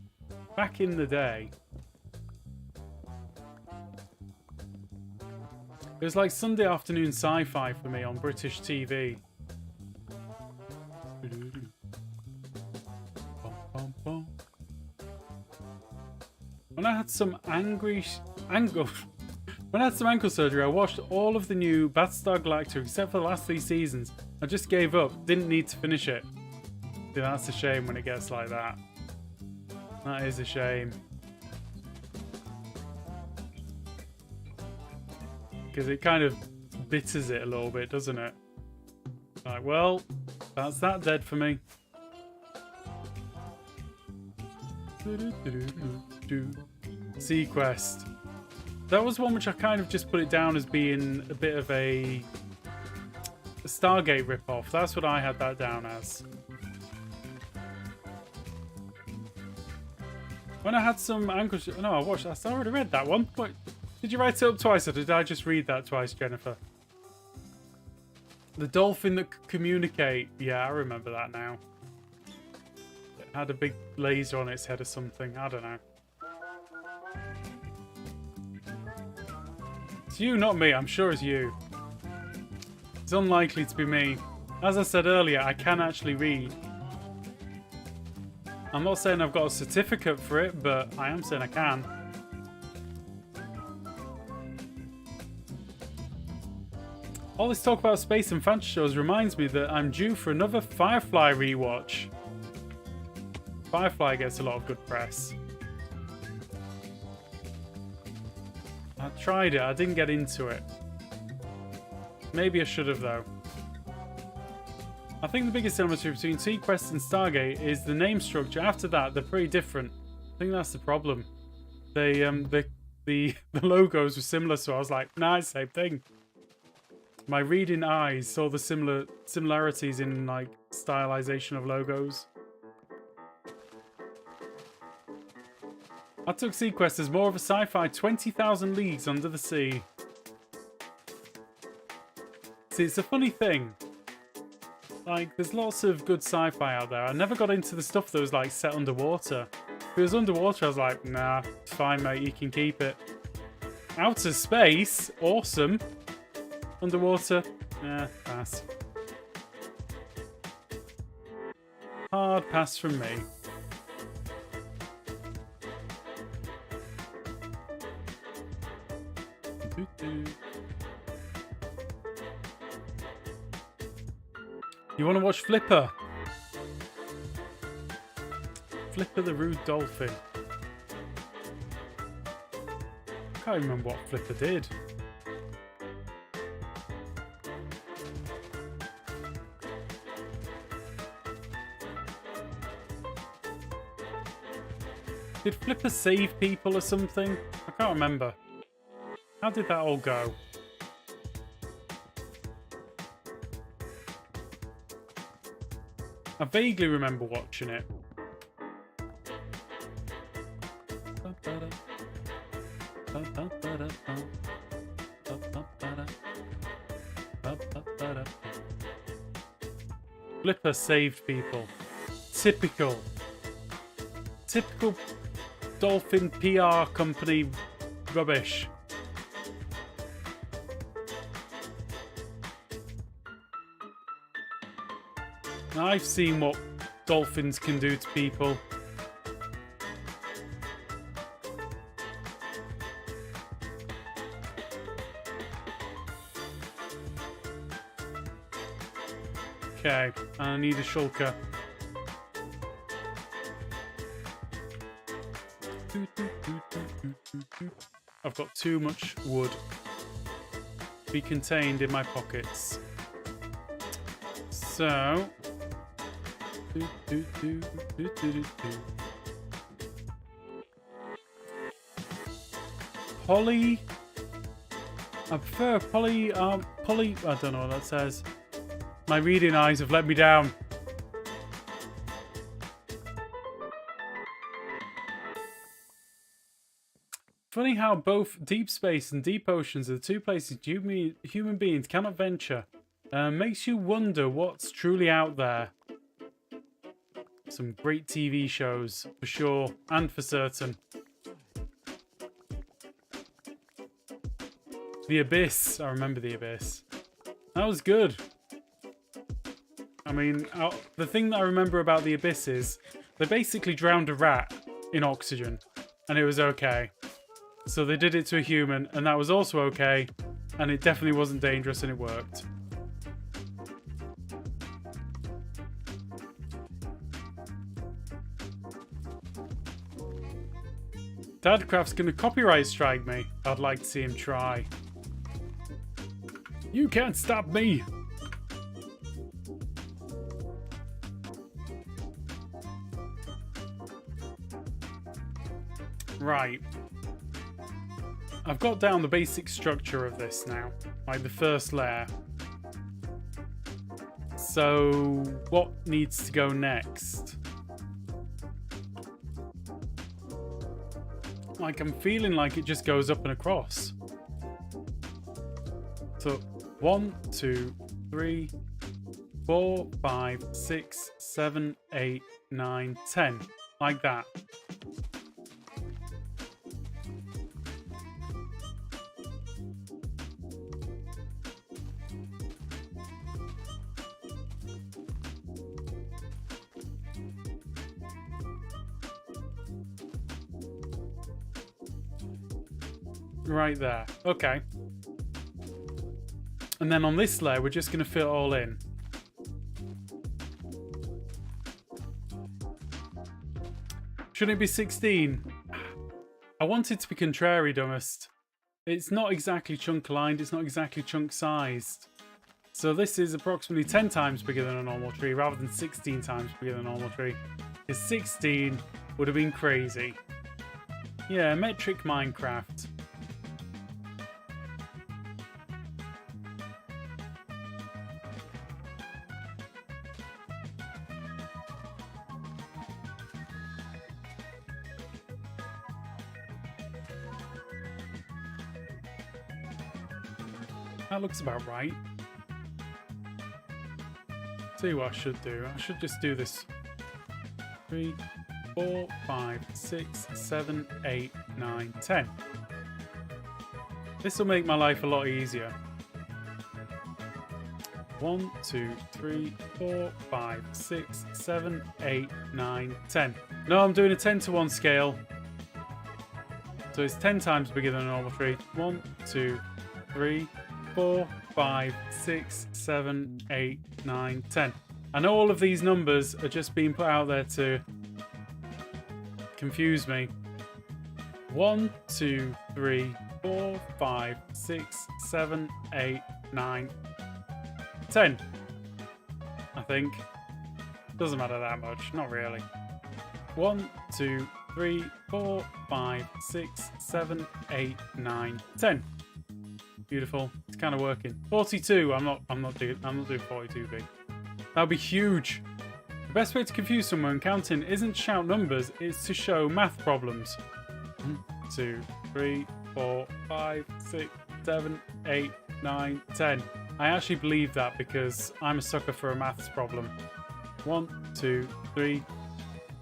back in the day. It was like Sunday afternoon sci-fi for me on British TV. When I had some ankle surgery, I watched all of the new Battlestar Galactica except for the last 3 seasons. I just gave up. Didn't need to finish it. Yeah, that's a shame when it gets like that. That is a shame. Because it kind of bitters it a little bit, doesn't it? Like, well, that's that dead for me. Sequest. That was one which I kind of just put it down as being a bit of a Stargate ripoff. That's what I had that down as. When I had some ankle... No, I watched that. I already read that one. What? Did you write it up twice, or did I just read that twice, Jennifer? The dolphin that could communicate. Yeah, I remember that now. It had a big laser on its head or something. I don't know. It's you, not me. I'm sure it's you. It's unlikely to be me. As I said earlier, I can actually read. I'm not saying I've got a certificate for it, but I am saying I can. All this talk about space and fantasy shows reminds me that I'm due for another Firefly rewatch. Firefly gets a lot of good press. I tried it, I didn't get into it. Maybe I should have though. I think the biggest similarity between Sequest and Stargate is the name structure. After that, they're pretty different. I think that's the problem. They the logos were similar, so I was like, nah, it's the same thing. My reading eyes saw the similarities in like stylization of logos. I took Sequest as more of a sci-fi 20,000 Leagues Under the Sea. See, it's a funny thing. Like, there's lots of good sci-fi out there. I never got into the stuff that was like set underwater. If it was underwater, I was like, nah, it's fine, mate, you can keep it. Outer space, awesome. Underwater, pass. Hard pass from me. You want to watch Flipper? Flipper the Rude Dolphin. I can't remember what Flipper did. Did Flipper save people or something? I can't remember. How did that all go? I vaguely remember watching it. Flipper saved people. Typical dolphin PR company rubbish. I've seen what dolphins can do to people. Okay, I need a shulker. I've got too much wood to be contained in my pockets. So... Poly... I prefer poly... I don't know what that says. My reading eyes have let me down. Funny how both deep space and deep oceans are the two places human beings cannot venture. Makes you wonder what's truly out there. Some great TV shows, for sure, and for certain. The Abyss. I remember The Abyss. That was good. I mean, the thing that I remember about The Abyss is they basically drowned a rat in oxygen, and it was okay. So they did it to a human, and that was also okay, and it definitely wasn't dangerous, and it worked. Dadcraft's gonna copyright strike me. I'd like to see him try. You can't stop me! Right. I've got down the basic structure of this now. Like the first layer. So, what needs to go next? Like, I'm feeling like it just goes up and across. So, 1, 2, 3, 4, 5, 6, 7, 8, 9, 10. Like that. Right there. Okay. And then on this layer, we're just going to fill it all in. Shouldn't it be 16? I want it to be contrary, dumbest. It's not exactly chunk aligned. It's not exactly chunk sized. So this is approximately 10 times bigger than a normal tree rather than 16 times bigger than a normal tree. Because 16 would have been crazy. Yeah, metric Minecraft. That looks about right. Tell you what I should do. I should just do this. 3, 4, 5, 6, 7, 8, 9, 10. This will make my life a lot easier. 1, 2, 3, 4, 5, 6, 7, 8, 9, 10. No, I'm doing a 10 to 1 scale. So it's 10 times bigger than a normal tree. 1, 2, 3, 4, 5, 6, 7, 8, 9, 10. I know all of these numbers are just being put out there to confuse me. 1, 2, 3, 4, 5, 6, 7, 8, 9, 10. I think. Doesn't matter that much. Not really. 1, 2, 3, 4, 5, 6, 7, 8, 9, 10. Beautiful. It's kind of working. 42. I'm not doing 42 big. That'll be huge. The best way to confuse someone counting isn't to shout numbers, it's to show math problems. 1, 2, 3, 4, 5, 6, 7, 8, 9, 10. I actually believe that because I'm a sucker for a maths problem. 1, 2, 3,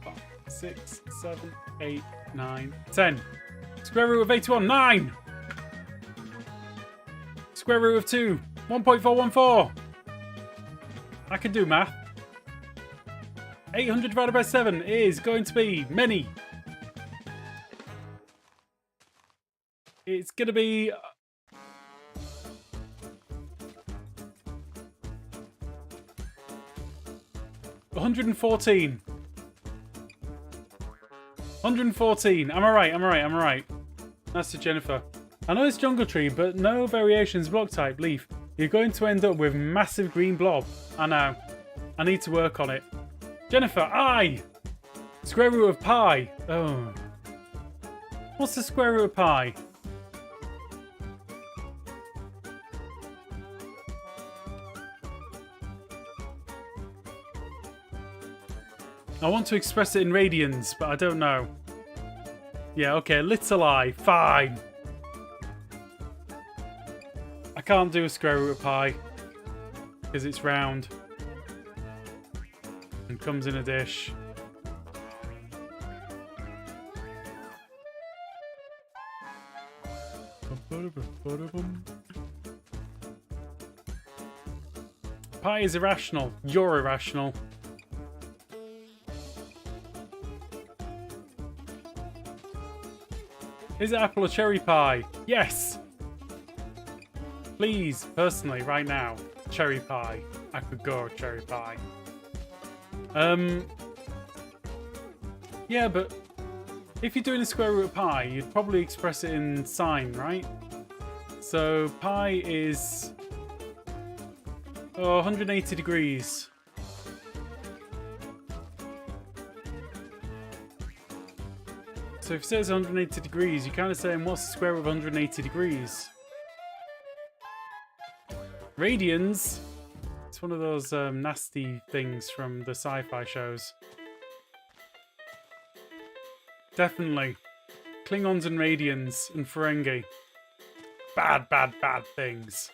5, 6, 7, 8, 9, 10. Square root of 81, 9! Square root of 2, 1.414. I can do math. 800 divided by 7 is going to be many. It's going to be... 114. 114. I'm alright. That's to Jennifer. I know it's jungle tree, but no variations block type leaf. You're going to end up with massive green blob. I know. I need to work on it. Jennifer, I! Square root of pi. Oh. What's the square root of pi? I want to express it in radians, but I don't know. Yeah, okay, little I. Fine. I can't do a square root of pi because it's round and comes in a dish. Pi is irrational. You're irrational. Is it apple or cherry pie? Yes! Please, personally, right now, cherry pie. I could go cherry pie. Yeah, but if you're doing a square root of pi, you'd probably express it in sine, right? So pi is 180 degrees. So if it says 180 degrees, you're kind of saying, what's the square root of 180 degrees? Radians? It's one of those nasty things from the sci-fi shows. Definitely. Klingons and Radians and Ferengi. Bad, bad, bad things.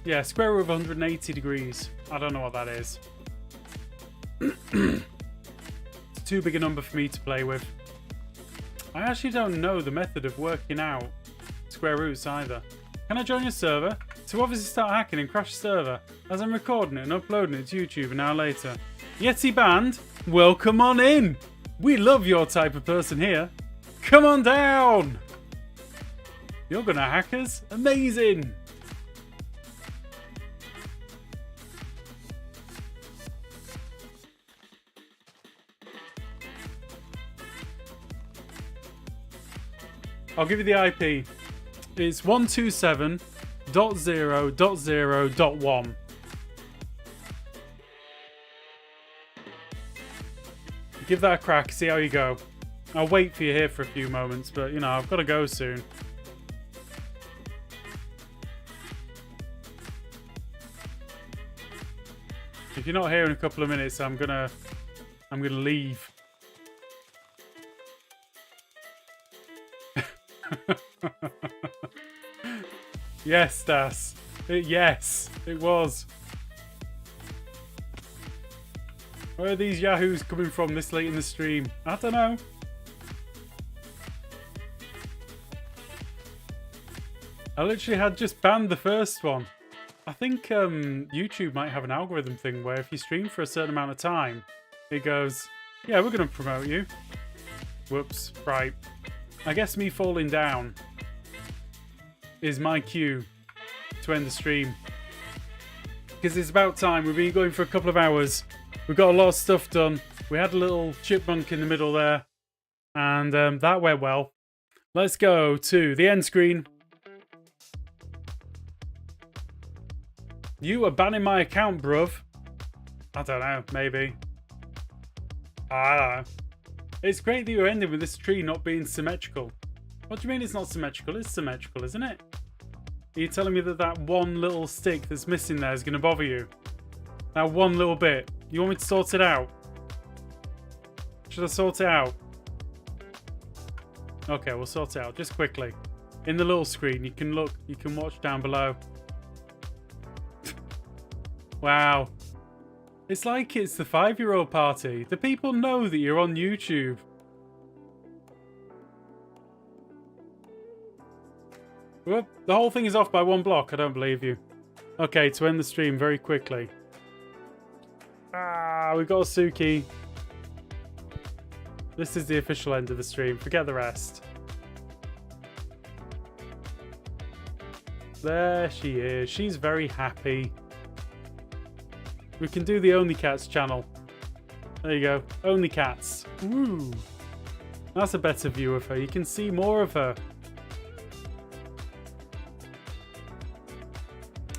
Yeah, square root of 180 degrees. I don't know what that is. It's too big a number for me to play with. I actually don't know the method of working out square roots either. Can I join your server? To obviously start hacking and crash the server as I'm recording it and uploading it to YouTube an hour later. Yeti Band, welcome on in! We love your type of person here. Come on down! You're gonna hack us? Amazing! I'll give you the IP. It's 127.0.0.1. Give that a crack, see how you go. I'll wait for you here for a few moments, but you know, I've got to go soon. If you're not here in a couple of minutes, I'm gonna leave. Yes, Das. Yes, it was. Where are these yahoos coming from this late in the stream? I don't know. I literally had just banned the first one. I think YouTube might have an algorithm thing where if you stream for a certain amount of time, it goes, yeah, we're going to promote you. Whoops, right. I guess me falling down is my cue to end the stream. Because it's about time. We've been going for a couple of hours. We've got a lot of stuff done. We had a little chipmunk in the middle there. And that went well. Let's go to the end screen. You are banning my account, bruv. I don't know, maybe. I don't know. It's great that you're ending with this tree not being symmetrical. What do you mean it's not symmetrical? It's symmetrical, isn't it? Are you telling me that that one little stick that's missing there is going to bother you? That one little bit. You want me to sort it out? Should I sort it out? Okay, we'll sort it out. Just quickly. In the little screen, you can look, you can watch down below. Wow. It's like it's the 5-year-old party. The people know that you're on YouTube. Whoop, the whole thing is off by one block. I don't believe you. Okay, to end the stream very quickly. We got a Suki. This is the official end of the stream. Forget the rest. There she is. She's very happy. We can do the Only Cats channel. There you go. Only Cats. Ooh. That's a better view of her. You can see more of her.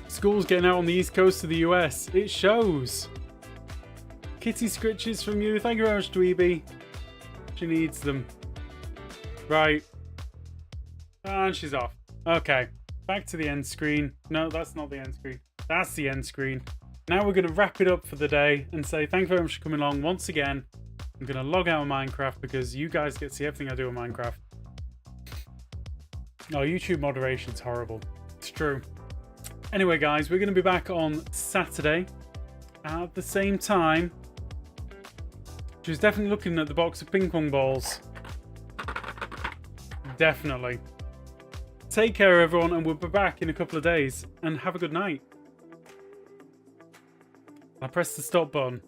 School's getting out on the east coast of the US. It shows. Kitty scritches from you. Thank you very much, Dweeby. She needs them. Right. And she's off. Okay. Back to the end screen. No, that's not the end screen. That's the end screen. Now we're going to wrap it up for the day and say thank you very much for coming along once again. I'm going to log out of Minecraft because you guys get to see everything I do on Minecraft. Oh, YouTube moderation's horrible. It's true. Anyway, guys, we're going to be back on Saturday at the same time. She was definitely looking at the box of ping pong balls. Definitely. Take care, everyone, and we'll be back in a couple of days. And have a good night. I pressed the stop button.